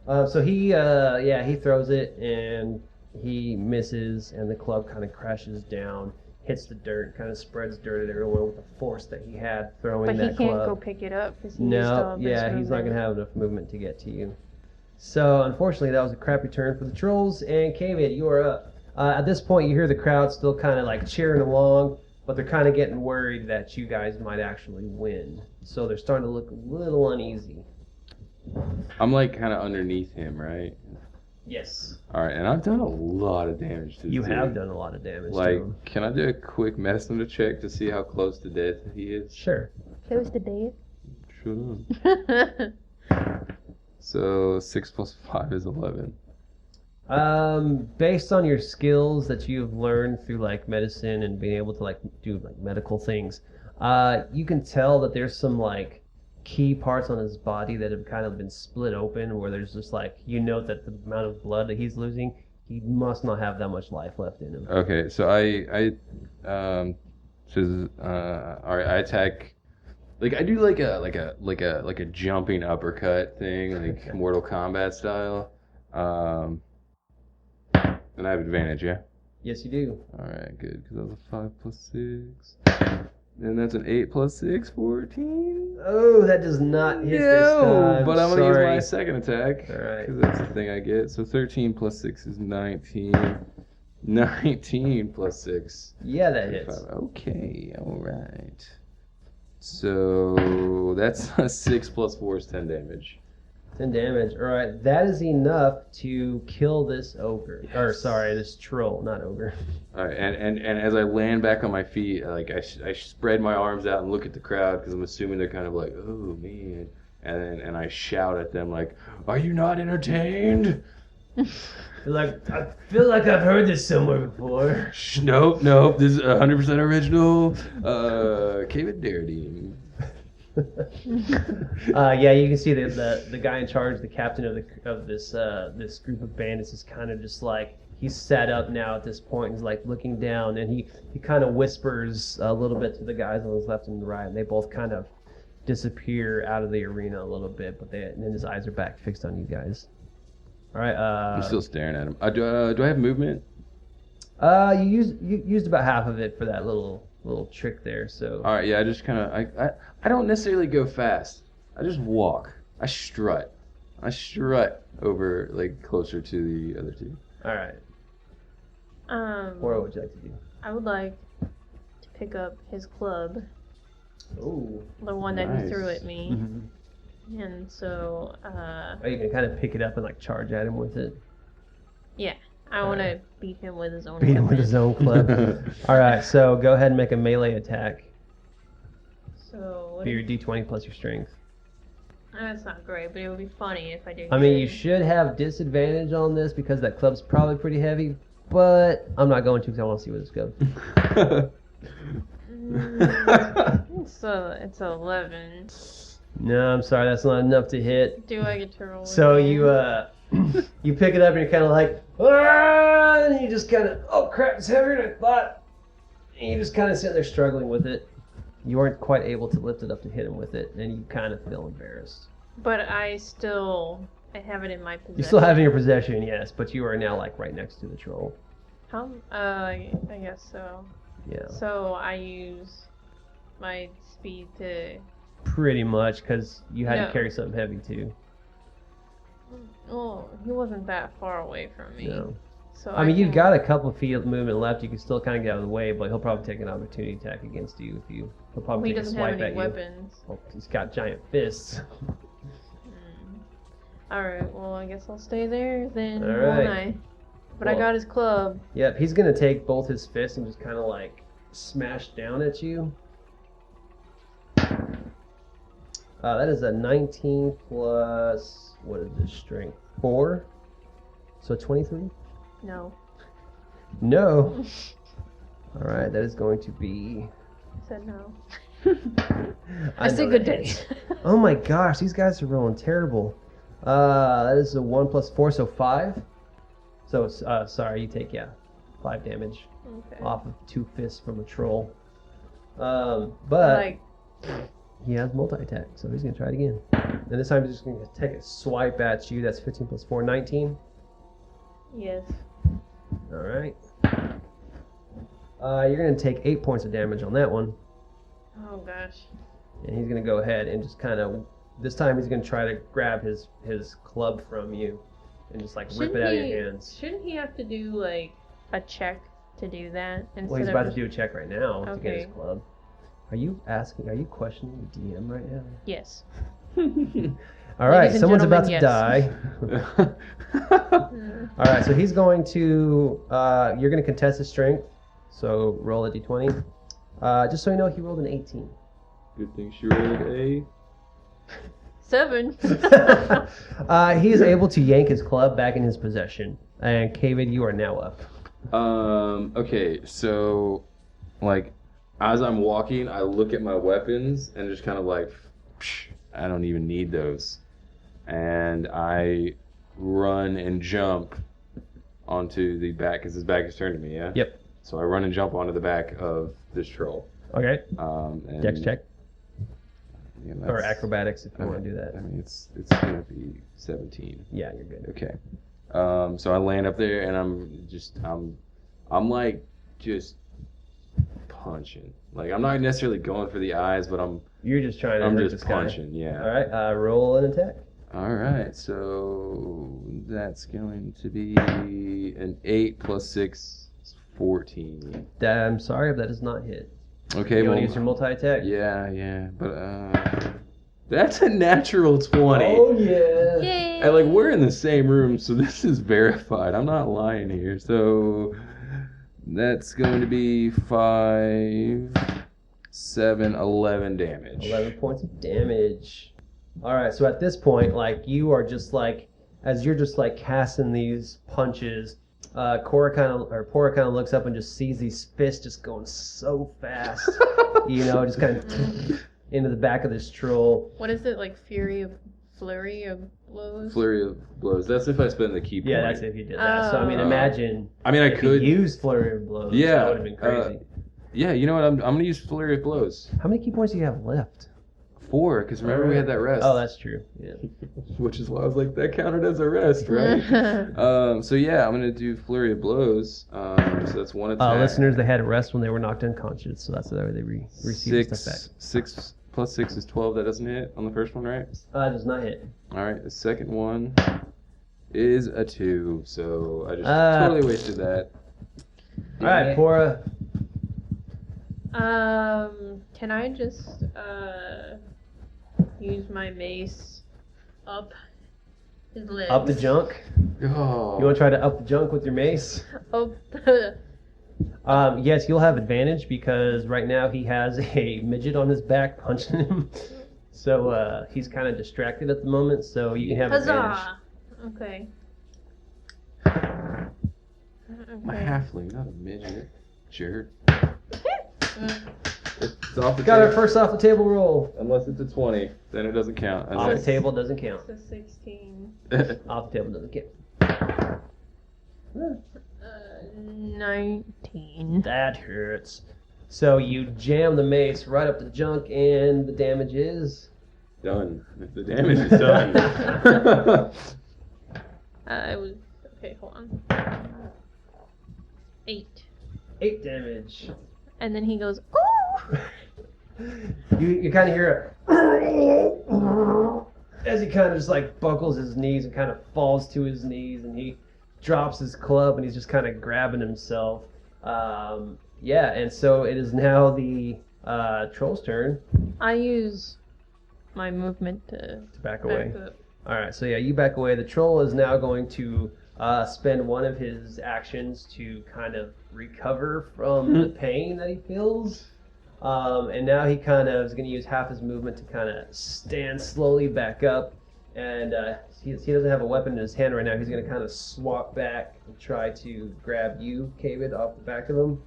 I. So he throws it and he misses, and the club kind of crashes down, hits the dirt, kind of spreads dirt everywhere with the force that he had throwing But that he can't club. go pick it up because he used No, all of his yeah, he's not movement. gonna have enough movement to get to you. So unfortunately, that was a crappy turn for the trolls. And Kavid, you are up. At this point, you hear the crowd still kind of like cheering along, but they're kind of getting worried that you guys might actually win. So they're starting to look a little uneasy. I'm like kind of underneath him, right? Yes. All right, and I've done a lot of damage to this You dude. have done a lot of damage to Like, him. can I do a quick medicine check to see how close to death he is? Sure. Close to death. Shut up. So 6 plus 5 is 11. Based on your skills that you've learned through like medicine and being able to like do like medical things, you can tell that there's some like key parts on his body that have kind of been split open where there's just like, you know, that the amount of blood that he's losing, he must not have that much life left in him. Okay, so I all right, I attack. Like I do like a jumping uppercut thing, like Mortal Kombat style. And I have advantage, yeah. Yes, you do. All right, good, because that was a 5 plus 6, and that's an 8 plus 6, 14. Oh, that does not hit this time. But I'm gonna use Sorry. my second attack. All right. Because that's the thing I get. So 13 plus 6 is 19. 19 plus 6. Yeah, that hits. 5. Okay, all right. So that's a 6 plus 4 is 10 damage. 10 damage. All right, that is enough to kill this ogre. Or sorry, this troll, not ogre. All right, and as I land back on my feet, like I spread my arms out and look at the crowd because I'm assuming they're kind of like, oh man, and I shout at them like, are you not entertained? Like, I feel like I've heard this somewhere before. Nope, this is 100% original. Kavid Daredine. Yeah, you can see the guy in charge, the captain of this group of bandits, is kind of just like, he's set up now at this point. He's like looking down, and he kind of whispers a little bit to the guys on his left and the right, and they both kind of disappear out of the arena a little bit. But and then his eyes are back fixed on you guys. All right. I'm still staring at him. Do I have movement? You used about half of it for that little trick there. So. All right, yeah. I just kind of I don't necessarily go fast. I just walk. I strut over like closer to the other two. All right. What would you like to do? I would like to pick up his club, Ooh. the one that he threw Nice. at me, And so, Oh, you can kind of pick it up and like charge at him with it. yeah, I want to beat him with his own Beat him with weapon. his own club. All right, so go ahead and make a melee attack. So, Be your d20 plus your strength. that's not great, but it would be funny if I did. I mean, you good. should have disadvantage on this because that club's probably pretty heavy, but I'm not going to because I want to see where this goes. It's 11. No, I'm sorry, that's not enough to hit. Do I get to roll? So again? you you pick it up and you're kind of like, "Ah!" And you just kind of, oh crap, it's heavier than I thought. And you just kind of sit there struggling with it. You weren't quite able to lift it up to hit him with it, and you kind of feel embarrassed. But I have it in my possession. You still have it in your possession, yes, but you are now like right next to the troll. How? I guess so. Yeah. So I use my speed to. Pretty much, because you had No. to carry something heavy too. Well, he wasn't that far away from me. No. So I mean, you've can- got a couple of feet of movement left. You can still kind of get out of the way, but he'll probably take an opportunity attack against you if you. He'll probably He take a doesn't have swipe any at weapons. you. Well, he's got giant fists. Alright, well, I guess I'll stay there then, All won't right. I? But I Well- got his club. Yep, he's gonna take both his fists and just kind of like smash down at you. That is a 19 plus, what is this strength? 4? So 23? No. No. Alright, that is going to be. I said no. I I said know good that days. Oh my gosh, these guys are rolling terrible. That is a 1 plus 4, so 5. So, sorry, you take, 5 damage Okay. off of 2 fists from a troll. But Like, he has multi-attack, so he's going to try it again. And this time he's just going to take a swipe at you. That's 15 plus 4, 19. yes. Alright. You're going to take 8 points of damage on that one. Oh gosh. And he's going to go ahead and just kind of, this time he's going to try to grab his club from you and just like rip it out of your hands. Shouldn't he have to do like a check to do that? Well, he's about to do a check right now to get his Okay. club. Are you questioning the DM right now? Yes. All right, and someone's about to gentlemen, die. All right, so he's going to, you're going to contest his strength. So roll a d20. Just so you know, he rolled an 18. Good thing she rolled a. 7. He is able to yank his club back in his possession. And Kavid, you are now up. Okay, so, like, as I'm walking, I look at my weapons and just kind of like, psh, I don't even need those. And I run and jump onto the back, because his back is turned to me, yeah? Yep. So I run and jump onto the back of this troll. Okay. And, Dex check. yeah, Or that's- acrobatics if you I want to mean- do that. I mean, it's gonna be 17. Yeah, you're good. Okay. So I land up there and I'm like just punching. Like I'm not necessarily going for the eyes, but I'm You're just trying to hurt just this guy. punching. Yeah. All right, roll an attack. All right. So that's going to be an 8 plus 6 is 14. I'm sorry, but that does not hit. Okay. You want well, to use your multi-attack? yeah. But that's a natural 20. Oh, yeah. Yay! And like we're in the same room, so this is verified. I'm not lying here. So that's going to be 5, 7, 11 damage. 11 points of damage. All right, so at this point, like you are just like, as you're just like casting these punches, Paura kind of looks up and just sees these fists just going so fast, just kind of into the back of this troll. What is it, like flurry of blows? Flurry of blows. That's if I spend the key point. Yeah, that's if you did that. So I mean, Oh. imagine I mean, I if could. you used flurry of blows. Yeah, that would have been crazy. Yeah, you know what? I'm gonna use flurry of blows. How many key points do you have left? 4, because remember we had that rest. Oh, that's true. Yeah. Which is why I was like, that counted as a rest, right? So yeah, I'm gonna do flurry of blows. So that's 1 attack. Listeners, they had a rest when they were knocked unconscious, so that's the way they received this effect. 6 plus 6 is 12. That doesn't hit on the first one, right? Does not hit. All right, the second one is a 2. So I just totally wasted that. All right, Paura. Can I just use my mace up his legs. Up the junk. Oh. You want to try to up the junk with your mace? Up the... Yes, you'll have advantage because right now he has a midget on his back punching him. So he's kind of distracted at the moment, so you can have advantage. Huzzah! Okay. My Okay. halfling, not a midget. Jerk. Mm. It's off the Got our table. first off the table roll. Unless it's a 20, then it doesn't count. Off the table doesn't count. It's a 16. Off the table doesn't count. 19. That hurts. So you jam the mace right up the junk, and the damage is Done. The damage is done. I was... Okay, hold on. 8. 8 damage. And then he goes, ooh! You kind of hear a as he kind of just like buckles his knees and kind of falls to his knees, and he drops his club and he's just kind of grabbing himself. Yeah, and so it is now the troll's turn I use my movement to to back away. back up. All right, so yeah, you back away. The troll is now going to spend one of his actions to kind of recover from the pain that he feels. And now he kind of is going to use half his movement to kind of stand slowly back up. And he doesn't have a weapon in his hand right now. He's going to kind of swap back and try to grab you, Kavid, off the back of him.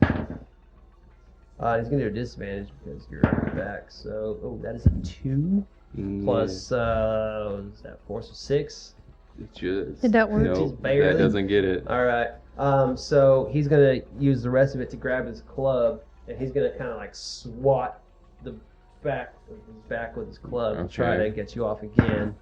He's going to do a disadvantage because you're on your back. So, oh, that is a 2 plus, what is that, 4, so 6. Just, Did that work? No, Just barely. that doesn't get it. All right. So he's gonna use the rest of it to grab his club, and he's gonna kind of like swat the back of his back with his club and try Okay. to get you off again.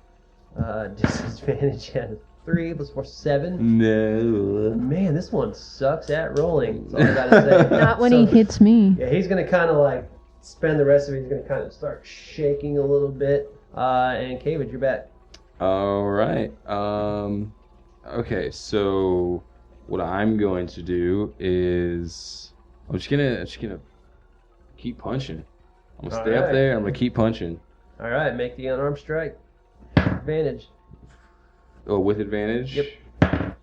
Disadvantage at 3 plus 4, 7. No. Man, this one sucks at rolling. That's all I gotta say. Not when So, he hits me. Yeah, he's gonna kind of like spend the rest of it. He's gonna kind of start shaking a little bit. And Kavid, you're back. All right. Okay, so what I'm going to do is I'm just gonna keep punching. I'm gonna stay up Alright. there. I'm gonna keep punching. All right, make the unarmed strike. Advantage. Oh, with advantage. Yep.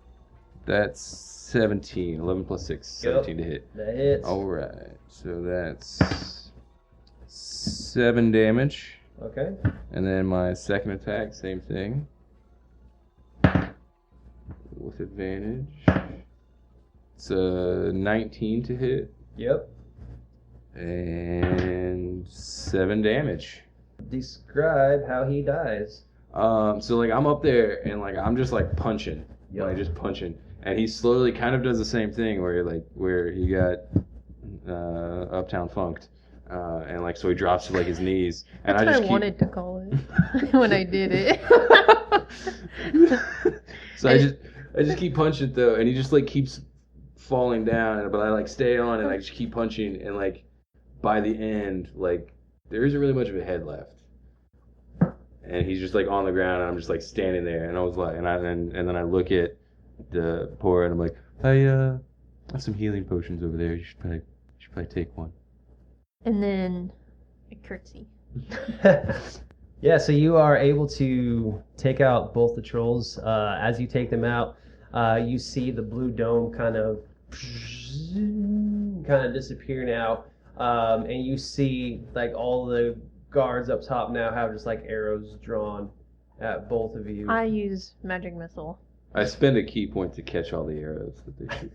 That's 17. 11 plus 6. Yep. 17 to hit. That hits. All right. So that's 7 damage. Okay. And then my second attack, same thing. With advantage. It's a 19 to hit. Yep. And 7 damage. Describe how he dies. So like I'm up there and like I'm just like punching. Yep. Like just punching. And he slowly kind of does the same thing where he got Uptown Funked. And like so he drops to like his knees. And That's I just what I keep wanted to call it when I did it. So I just keep punching though, and he just like keeps falling down, but I like stay on and I just keep punching, and like by the end, like there isn't really much of a head left, and he's just like on the ground, and I'm just like standing there, and I was like, and then I look at the Paura, and I'm like, I have some healing potions over there. You should probably take one. And then a curtsy. Yeah, so you are able to take out both the trolls. As you take them out, you see the blue dome kind of disappear now, and you see like all the guards up top now have just like arrows drawn at both of you. I use magic missile. I spend a key point to catch all the arrows that they shoot.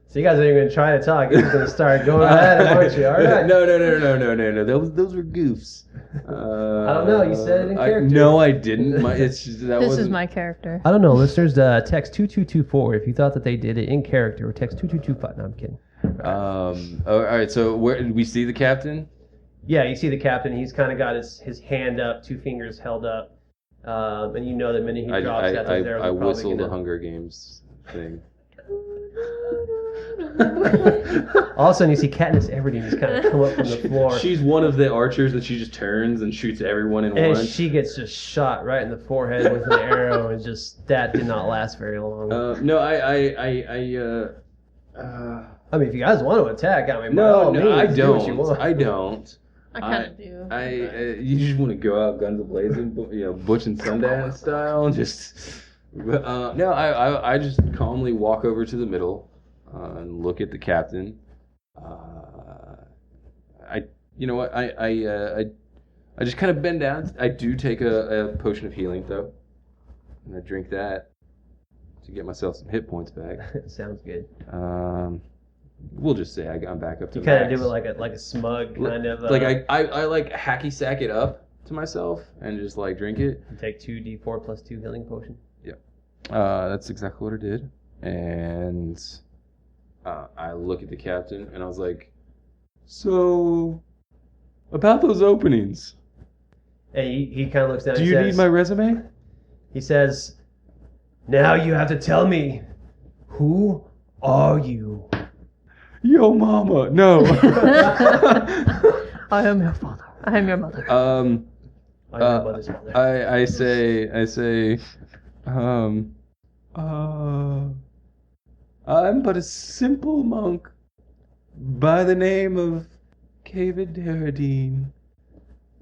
So you guys aren't even gonna try to talk. You're just gonna start going at it, aren't you? All right. No. Those were goofs. I don't know. You said it in character. No, I didn't. It's just, that This wasn't... is my character. I don't know, listeners. Text 2224 if you thought that they did it in character, or text 2225. No, I'm kidding. All right. So where did we see the captain? Yeah, you see the captain. He's kind of got his hand up, 2 fingers held up, and you know the minute he drops that, those arrows I are probably whistled gonna... the Hunger Games thing. All of a sudden, you see Katniss Everdeen just kind of come up from the floor, She's one of the archers that she just turns and shoots everyone in and one. she gets just shot right in the forehead with an arrow, and just that did not last very long. No, I mean, if you guys want to attack, I mean, by all means, I do what you don't. want. I don't. I kind of do. You just want to go out guns a-blazing, Butch and Sundance style, just... no, I just calmly walk over to the middle and look at the captain. You know what? I just kind of bend down. I do take a potion of healing though, and I drink that to get myself some hit points back. Sounds good. We'll just say I'm back up to. You kind of max. do it like a smug kind of. Like I like hacky sack it up to myself and just like drink it. You take 2d4 plus 2 healing potion. That's exactly what I did, and I look at the captain and I was like, so. About those openings. And he kind of looks down. Do you need my resume? He says, "Now you have to tell me, who are you?" Yo, mama. No. I am your father. I am your mother. I'm your mother's mother. I say, I'm but a simple monk by the name of Kavid Derradine.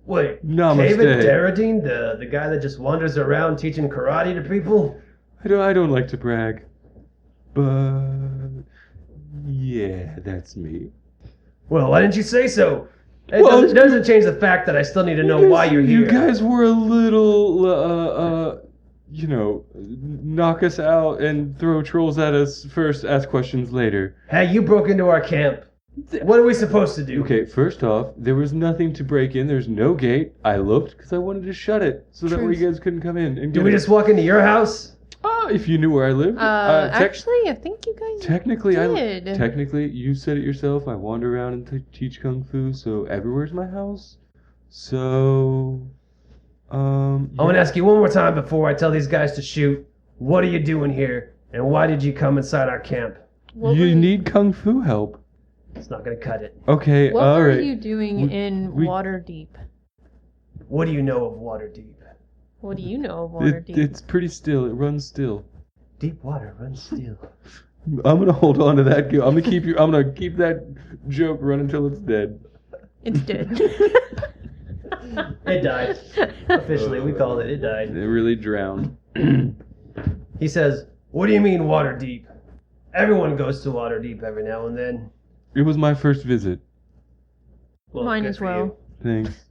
Wait, Namaste. David Derradine, the guy that just wanders around teaching karate to people? I don't like to brag, but yeah, that's me. Well, why didn't you say so? It Well, doesn't change the fact that I still need to know why you're here. You guys were a little, knock us out and throw trolls at us first, ask questions later. Hey, you broke into our camp. What are we supposed to do? Okay, first off, there was nothing to break in. There's no gate. I looked because I wanted to shut it so that way you guys couldn't come in. And Do we just walk into your house? If you knew where I lived. Actually, I think you guys Technically, did. Technically, you said it yourself. I wander around and teach kung fu, so everywhere's my house. So, I want to ask you one more time before I tell these guys to shoot. What are you doing here? And why did you come inside our camp? You need kung fu help. It's not going to cut it. Okay, What all were right. you doing in Waterdeep? What do you know of Waterdeep? What do you know of Waterdeep? It's pretty still. It runs still. Deep water runs still. I'm gonna hold on to that. I'm gonna keep that joke running until it's dead. It's dead. It died. Officially, we called it. It died. It really drowned. He says, "What do you mean Waterdeep? Everyone goes to Waterdeep every now and then." It was my first visit. Well, Mine good as for well. you. Thanks.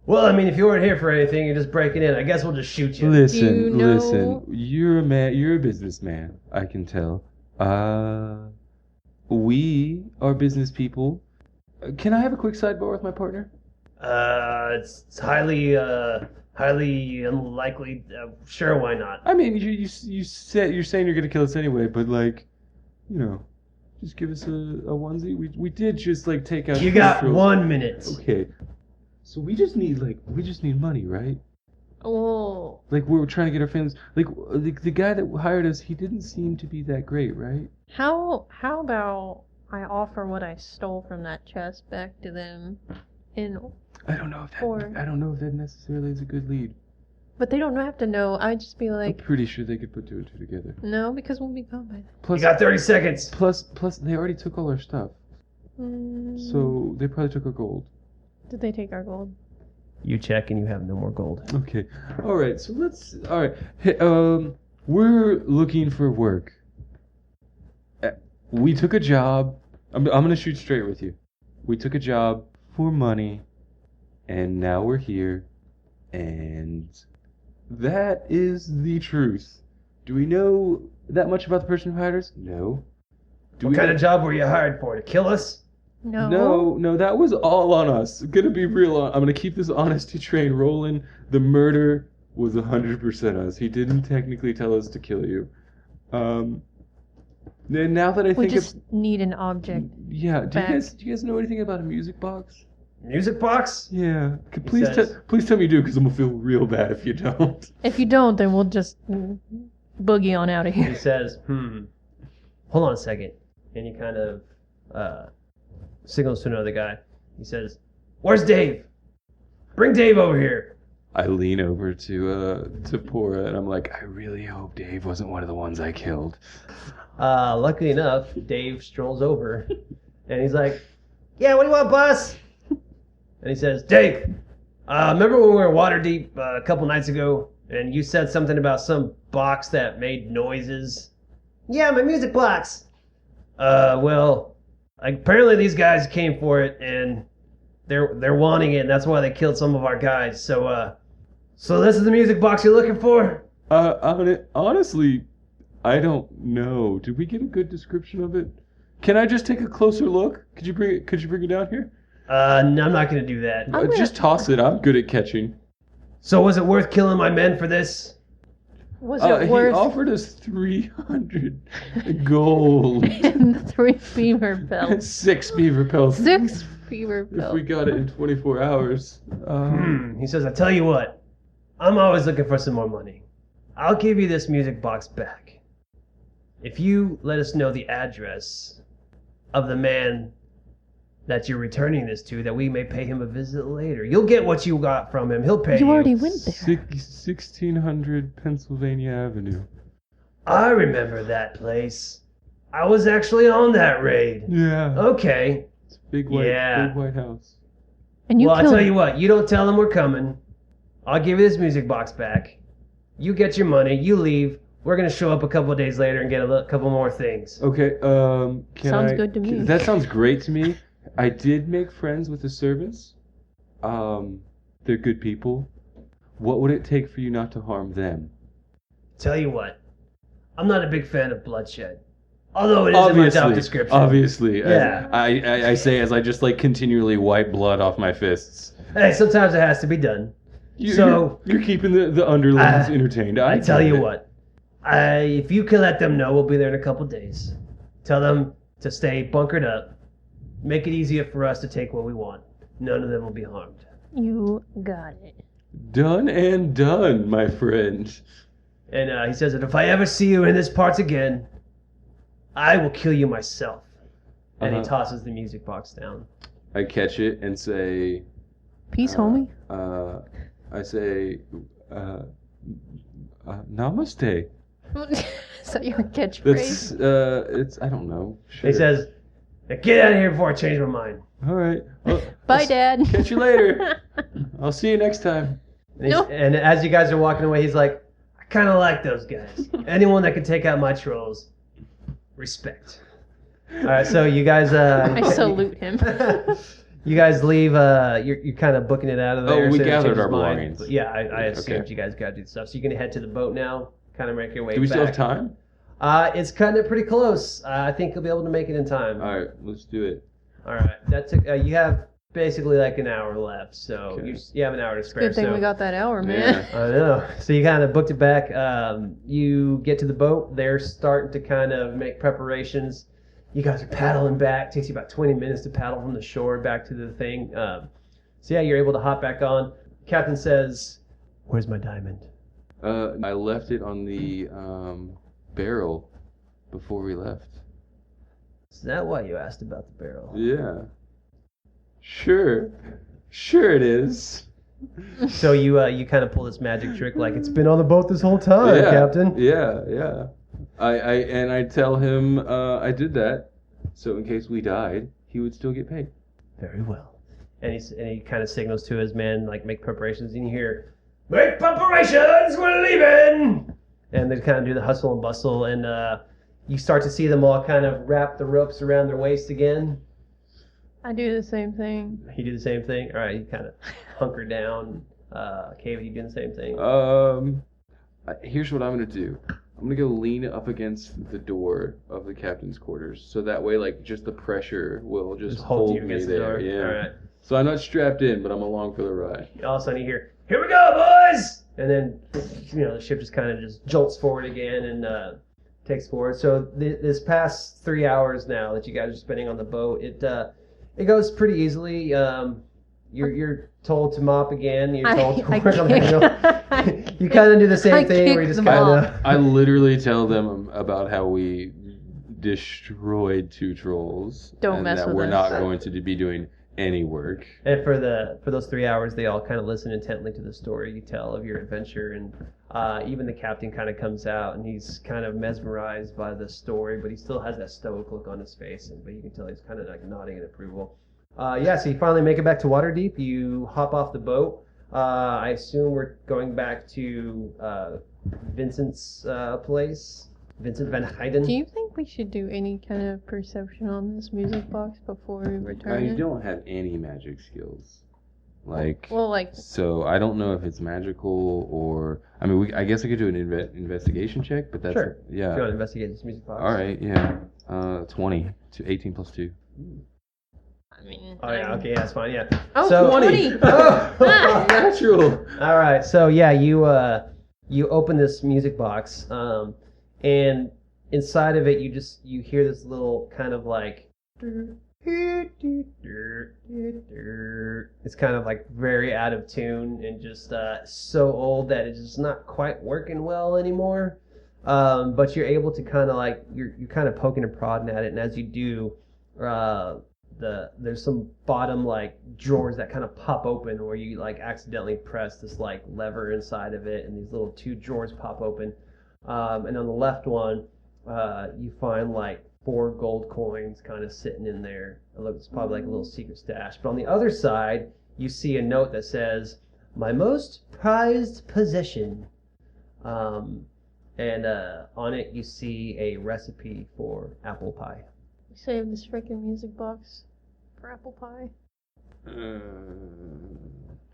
Well, I mean, if you weren't here for anything, you're just breaking in. I guess we'll just shoot you. Listen. Do you know- You're a man. You're a businessman. I can tell. We are business people. Can I have a quick sidebar with my partner? It's highly unlikely. Sure, why not? I mean, you said you're saying you're gonna kill us anyway, but like, just give us a onesie. We did just like take out. You got control. 1 minute. Okay. So we just need money, right? Oh, Like we're trying to get our families. Like the guy that hired us, he didn't seem to be that great, right? how about I offer what I stole from that chest back to them, I don't know if Or- that necessarily is a good lead. but they don't have to know. I'd just be I'm like, pretty sure they could put two and two together. no, because we'll be gone by then. Plus, You got 30 seconds. plus, they already took all our stuff, so they probably took our gold. Did they take our gold? You check and you have no more gold. Okay. All right. So all right. Hey, we're looking for work. We took a job. I'm gonna shoot straight with you. We took a job for money, and now we're here, and that is the truth. Do we know that much about the person who hired us? No. What kind of job were you hired for? To kill us? No. No, that was all on us. Gonna be real. I'm gonna keep this honesty train rolling. The murder was 100% us. He didn't technically tell us to kill you. Then now that I We think just need an object. yeah, do back. you guys know anything about a music box? Music box? Yeah. He says- Please tell me you do, because I'm gonna feel real bad if you don't. If you don't, then we'll just boogie on out of He here. says, hold on a second. And he kind of signals to another guy. He says, "Where's Dave? Bring Dave over here." I lean over to Paura and I'm like, I really hope Dave wasn't one of the ones I killed. Luckily enough, Dave strolls over and he's like, Yeah, what do you want, boss? And he says, Dave, remember when we were water deep a couple nights ago, and you said something about some box that made noises? Yeah, my music box. Well, apparently these guys came for it, and they're wanting it, and that's why they killed some of our guys. So this is the music box you're looking for? Honestly, I don't know. Did we get a good description of it? Can I just take a closer look? Could you bring it down here? No, I'm not gonna do that. Just toss it. I'm good at catching. So was it worth killing my men for this? Was it worth He offered us 300 gold. and 3 beaver pelts? 6 beaver pelts. 6 beaver If pelts. we got it in 24 hours. He says, I tell you what, I'm always looking for some more money. I'll give you this music box back if you let us know the address of the man that you're returning this to, that we may pay him a visit later. You'll get what you got from him. He'll pay you. You already went there. 1600 Pennsylvania Avenue. I remember that place. I was actually on that raid. Yeah. Okay. It's a big white house. And you Well, I killed tell you what, you don't tell them we're coming. I'll give you this music box back. You get your money, you leave. We're going to show up a couple of days later and get a couple more things. Okay, Sounds good to me. That sounds great to me. I did make friends with the servants. They're good people. What would it take for you not to harm them? Tell you what, I'm not a big fan of bloodshed. Although it is in my job description. Obviously. Yeah. I say as I just like continually wipe blood off my fists. Hey, sometimes it has to be done. You're keeping the underlings entertained. I tell get you it. what, if you can let them know, we'll be there in a couple days. Tell them to stay bunkered up. Make it easier for us to take what we want. None of them will be harmed. You got it. Done and done, my friend. And he says that if I ever see you in this parts again, I will kill you myself. And he tosses the music box down. I catch it and say, Peace, homie. I say, namaste. Is that your catchphrase? It's, I don't know. Sure. He says, "Now get out of here before I change my mind." All right. Well, Bye, Dad. Catch you later. I'll see you next time. And as you guys are walking away, he's like, I kind of like those guys. Anyone that can take out my trolls, respect. All right, so you guys... I salute him. You guys leave. You're kind of booking it out of there. Oh, we so it gathered changes our mind. belongings. But yeah, I assumed Okay. you guys got to do the stuff. So you're going to head to the boat now, kind of make your way back. Do we still have time? It's cutting it pretty close. I think you'll be able to make it in time. All right, let's do it. All right. That took. You have basically like an hour left, so Okay. you have an hour to spare. Good thing so. we got that hour, man. I know. So you kind of booked it back. You get to the boat. They're starting to kind of make preparations. You guys are paddling back. Takes you about 20 minutes to paddle from the shore back to the thing. So yeah, you're able to hop back on. Captain says, "Where's my diamond?" I left it on the barrel before we left. Is that why you asked about the barrel? Yeah. Sure it is. So you kind of pull this magic trick, like it's been on the boat this whole time, Captain. Yeah. I tell him I did that, so in case we died, he would still get paid. Very well. And he kind of signals to his men, like, make preparations, and you hear, "Make preparations, we're leaving!" And they kind of do the hustle and bustle, and you start to see them all kind of wrap the ropes around their waist again. I do the same thing. You do the same thing? All right, you kind of hunker down. Kavid, you doing the same thing? Here's what I'm gonna do. I'm gonna go lean up against the door of the captain's quarters, so that way, like, just the pressure will just hold you me against the there. door. Yeah. All right. So I'm not strapped in, but I'm along for the ride. All of a sudden you hear, "Here we go, boys!" And then, the ship just kind of just jolts forward again and takes forward. So this past 3 hours now that you guys are spending on the boat, it goes pretty easily. You're told to mop again. You're told to work on the handle. You kind of do the same thing where you just kind of... I literally tell them about how we destroyed 2 trolls. Don't and mess that with we're us. not going to be doing any work. And for those 3 hours, they all kind of listen intently to the story you tell of your adventure, and even the captain kind of comes out, and he's kind of mesmerized by the story, but he still has that stoic look on his face, but you can tell he's kind of like nodding in approval. Yeah, so you finally make it back to Waterdeep. You hop off the boat. I assume we're going back to Vincent's place. Vincent Van Heiden. Do you think we should do any kind of perception on this music box before we return I it? don't have any magic skills. Like, Well, like, so I don't know if it's magical or. I mean, I guess I could do an investigation check, but that's Sure. yeah. If you want to investigate this music box. All right, yeah. 20 to 18 plus 2. I mean, Oh yeah, okay, that's fine. Yeah. Oh, So- 20! Oh, Natural. all right, so yeah, you open this music box, and inside of it, you hear this little kind of like. It's kind of like very out of tune and just so old that it's just not quite working well anymore. But you're able to kind of like you're kind of poking and prodding at it, and as you do, there's some bottom like drawers that kind of pop open where you like accidentally press this like lever inside of it, and these little 2 drawers pop open. And on the left one, you find like 4 gold coins kind of sitting in there. It looks probably like a little secret stash. But on the other side, you see a note that says, "My most prized possession." And on it, you see a recipe for apple pie. Save this freaking music box for apple pie. I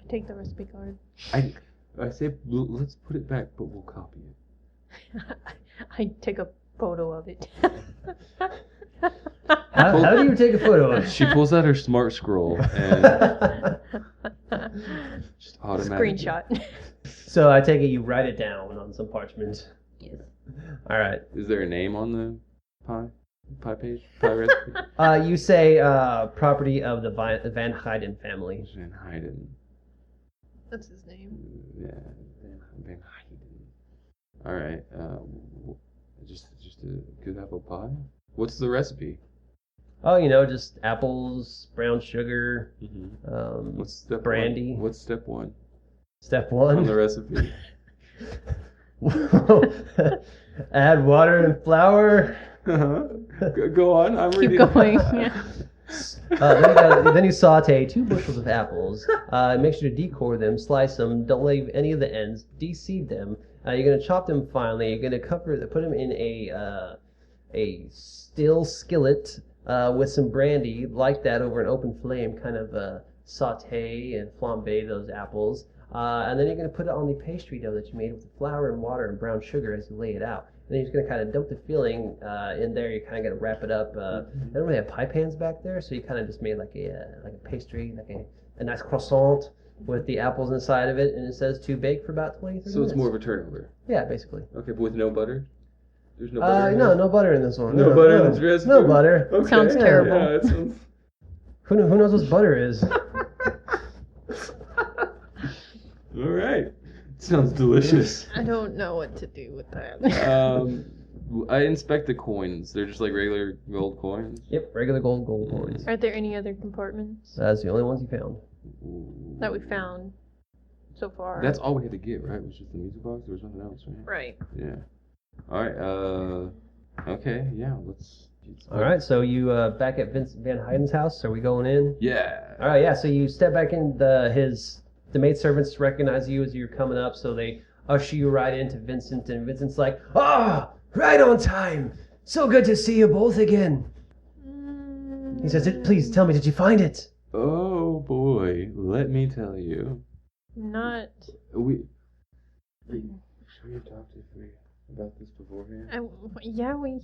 take the recipe card. I say let's put it back, but we'll copy it. I take a photo of it. How do you take a photo of She pulls out her smart scroll and just automatically. Screenshot. So I take it you write it down on some parchment. Yes. All right. Is there a name on the pie page? Pie recipe? You say property of the Van Heiden family. Van Heiden. That's his name. Yeah, Van Heiden. All right. Just a good apple pie. What's the recipe? Oh, just apples, brown sugar, What's step brandy. 1? What's step 1 Step on the 1. recipe? Add water and flour. Go on. I'm Keep reading. going. Yeah. Then you saute 2 bushels of apples. Make sure to decore them, slice them, don't leave any of the ends, de-seed them. You're gonna chop them finely. You're gonna put them in a steel skillet with some brandy, like that, over an open flame. Kind of saute and flambe those apples, and then you're gonna put it on the pastry dough that you made with the flour and water and brown sugar as you lay it out. And then you're just gonna kind of dump the filling in there. You kind of gotta wrap it up. They don't really have pie pans back there, so you kind of just made like a pastry, like a nice croissant with the apples inside of it, and it says to bake for about 20, 30 So minutes. it's more of a turnover. Yeah, basically. Okay, but with no butter? There's no butter? in No, this? no butter in this one. No butter in this recipe? No butter. Okay. Sounds terrible. Yeah, it sounds... Who knows what butter is? All right. Sounds delicious. I don't know what to do with that. I inspect the coins. They're just like regular gold coins. Yep, regular gold coins. Are there any other compartments That's the only ones you found. that we found so far? That's all we had to get, right? It was just the music box. There was nothing else, right? right. Yeah. All right. Okay. Yeah. Let's. All right, so you back at Vince Van Heiden's house. Are we going in? Yeah. All right, yeah. So you step back in. The maidservants recognize you as you're coming up, so they usher you right into Vincent, and Vincent's like, "Ah, right on time. So good to see you both again." He says, "Please tell me, did you find it?" Oh boy, let me tell you. Not. Should we have talked about this beforehand?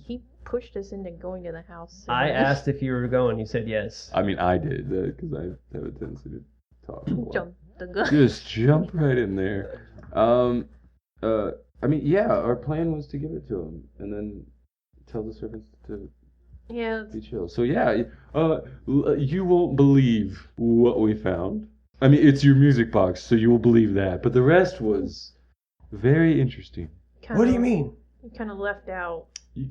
He pushed us into going to the house. I asked if you were going. You said yes. I mean, I did because I have a tendency to talk a lot. Jump the gun. Just jump right in there. I mean, yeah, our plan was to give it to him and then tell the servants to Yeah. be chill. So yeah, you won't believe what we found. I mean, it's your music box, so you will believe that. But the rest was very interesting. What do you mean? Kind of left out.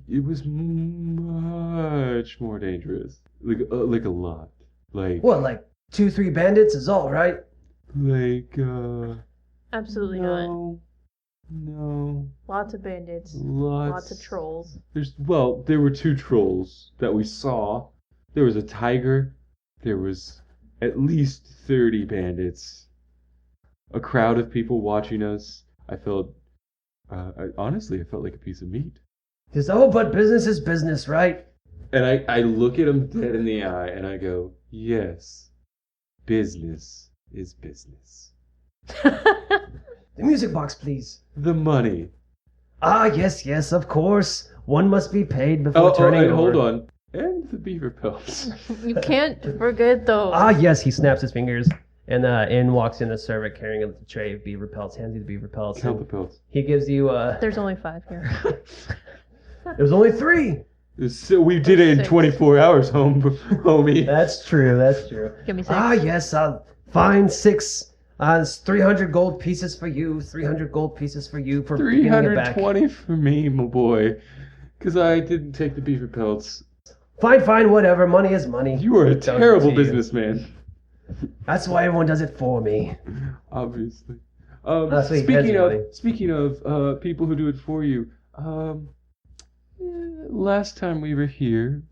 It was much more dangerous. Like a lot. Like What, like 2-3 bandits is all right? like Absolutely not. No. Lots of bandits. Lots. Lots of trolls. There were 2 trolls that we saw. There was a tiger there was at least 30 bandits. A crowd of people watching us. I felt, honestly, I felt like a piece of meat. He says, "Oh, but business is business, right?" And I look at him dead in the eye and I go, yes, business is business. The music box, please. The money. Ah, yes, of course. One must be paid before turning and over. hold on. And the beaver pelts. You can't forget those. Ah, yes, he snaps his fingers. And in walks in the servant carrying a tray of beaver pelts, hands you the beaver pelts. Count the pelts. He gives you, There's only 5 here. there's only 3. So we did it in 6. 24 hours, homie. That's true. Give me 6. Ah, yes, fine, 6. It's 300 gold pieces for you, 300 gold pieces for you for giving it back. 320 for me, my boy. Because I didn't take the beaver pelts. Fine, whatever. Money is money. You are a Don't terrible to you. businessman. That's why everyone does it for me. Obviously. That's what he pays you money. Speaking of people who do it for you, last time we were here,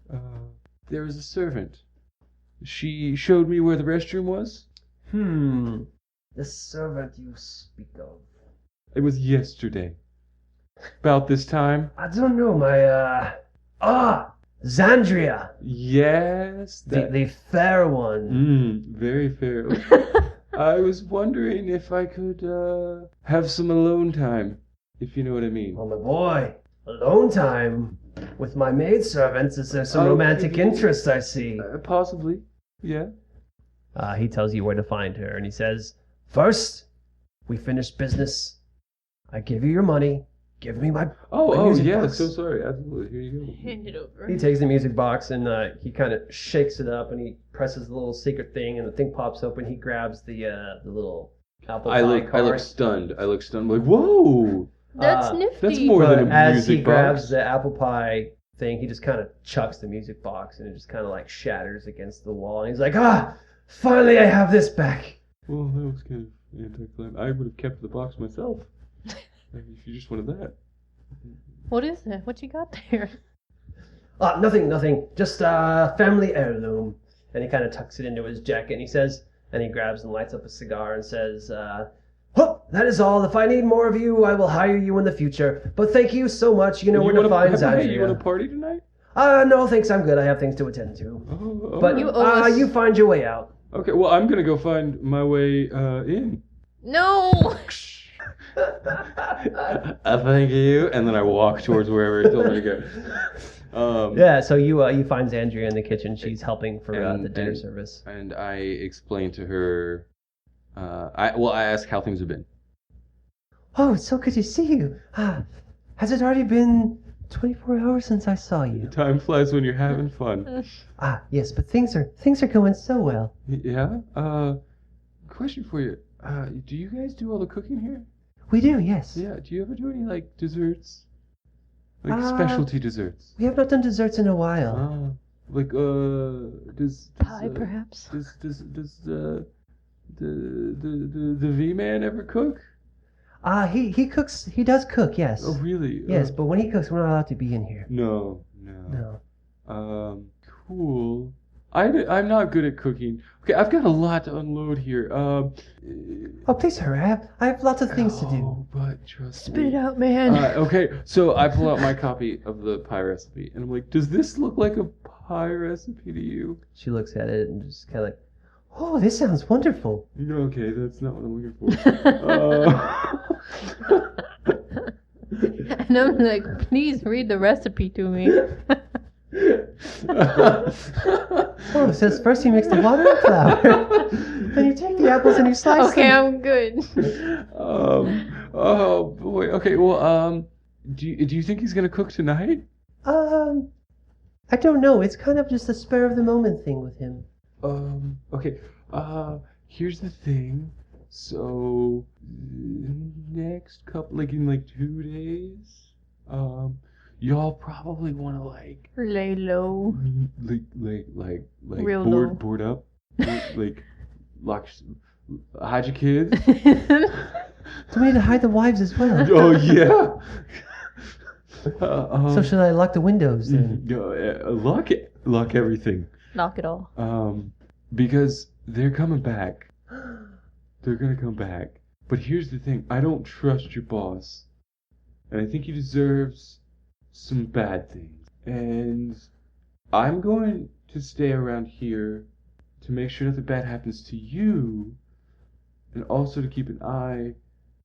there was a servant. She showed me where the restroom was. The servant you speak of. It was yesterday. About this time. I don't know, Zandria. Yes. The fair one. Very fair. I was wondering if I could have some alone time, if you know what I mean. Oh, my boy. Alone time with my maidservants. Is there some romantic interest I see? Possibly. Yeah. He tells you where to find her, and he says, "First, we finish business. I give you your money. Give me my music yeah. box." So sorry. Absolutely. Here you go. Hand it over. He takes the music box and he kind of shakes it up and he presses the little secret thing and the thing pops open. He grabs the little apple pie I look card. stunned. I'm like, whoa. That's nifty. That's more than a As music he grabs box. the apple pie thing, he just kind of chucks the music box and it just kind of like shatters against the wall. And he's like, finally I have this back. Well, that was kind of anticlimactic. I would have kept the box myself. If you just wanted that. What is that? What you got there? Nothing. Just family heirloom. And he kind of tucks it into his jacket and he says, and he grabs and lights up a cigar and says, that is all. If I need more of you, I will hire you in the future. But thank you so much. You know where to find Zandria. You want to party tonight? No, thanks. I'm good. I have things to attend to. Oh, But You owe us- you find your way out. okay, well, I'm going to go find my way in. No! Thank you. And then I walk towards wherever he told me to go. Yeah, so you find Zandria in the kitchen. She's helping for the dinner service. And I explain to her, I ask how things have been. Oh, it's so good to see you. Has it already been 24 hours since I saw you? Time flies when you're having fun. Yes, but things are going so well. Yeah? Question for you. Do you guys do all the cooking here? We do, yes. Yeah, do you ever do any, like, desserts? Like, specialty desserts? We have not done desserts in a while. Like, does Pie, perhaps? Does the V-Man ever cook? He cooks. He does cook, yes. Oh, really? Yes, but when he cooks, we're not allowed to be in here. No. No. Cool. I'm not good at cooking. Okay, I've got a lot to unload here. Oh, please hurry. I have lots of things to do. Oh, but trust Spit me. it out, man. Okay, so I pull out my copy of the pie recipe, and I'm like, does this look like a pie recipe to you? She looks at it and just kind of like, oh, this sounds wonderful. Okay, that's not what I'm looking for. And I'm like, please read the recipe to me. Oh, it says first you mix the water and flour. Then you take the apples and you slice Okay, them. I'm good. Oh boy. Okay. Well. Do you think he's gonna cook tonight? I don't know. It's kind of just a spur of the moment thing with him. Okay. Here's the thing. So next couple, like in like 2 days, y'all probably want to Lay low. Real low. board up, like hide your kids. So we need to hide the wives as well. Oh yeah. So should I lock the windows then? Lock it. Lock everything. Knock it all. Because they're coming back. They're gonna come back. But here's the thing, I don't trust your boss. And I think he deserves some bad things. And I'm going to stay around here to make sure nothing bad happens to you. And also to keep an eye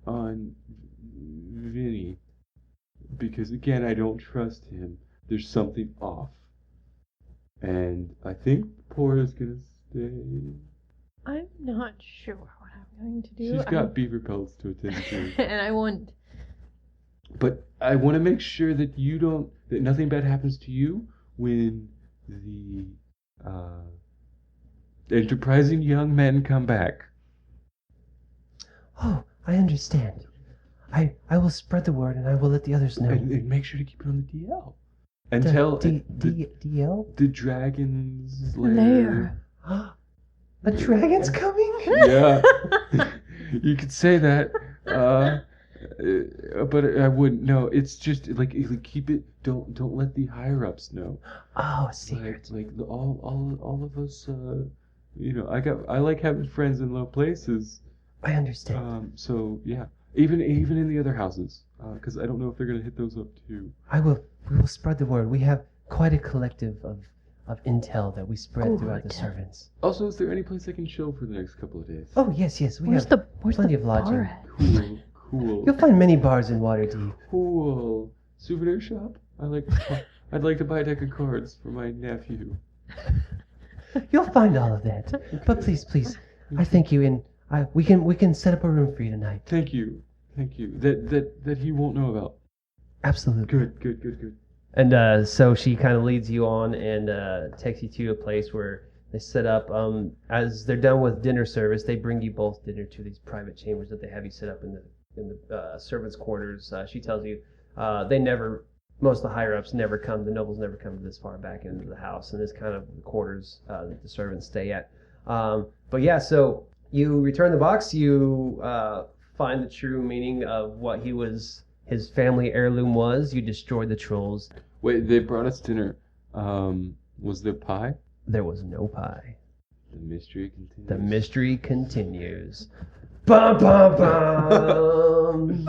on Vinny. Because again, I don't trust him. There's something off. And I think Paura's gonna stay. I'm not sure what I'm going to do. She's got beaver pelts to attend to. And I want. But I want to make sure that that nothing bad happens to you when the enterprising young men come back. Oh, I understand. I will spread the word and I will let the others know. And make sure to keep it on the DL. And The tell DL? the dragon's Lair. A dragon's coming? Yeah. You could say that. But I wouldn't. No, it's just like keep it. Don't let the higher ups know. Oh, a secret. Like all of us. I like having friends in low places. I understand. So yeah, even in the other houses, because I don't know if they're gonna hit those up too. We will spread the word. We have quite a collective of intel that we spread throughout the Good. servants. Also, is there any place I can chill for the next couple of days? Oh, yes. We Where's have where's plenty the of lodging. bar at? Cool. You'll find many bars in Waterdeep. Cool. Souvenir shop? I'd like to buy a deck of cards for my nephew. You'll find all of that. But please, I thank you, and we can set up a room for you tonight. Thank you. That he won't know about. Absolutely. Good. And so she kind of leads you on and takes you to a place where they set up. As they're done with dinner service, they bring you both dinner to these private chambers that they have you set up in the servants' quarters. She tells you most of the higher ups never come. The nobles never come this far back into the house, and this kind of the quarters that the servants stay at. But yeah, so you return the box. You find the true meaning of what his family heirloom was. You destroyed the trolls. Wait, they brought us dinner. Was there pie? There was no pie. The mystery continues. The mystery continues. Bum, bum, bum.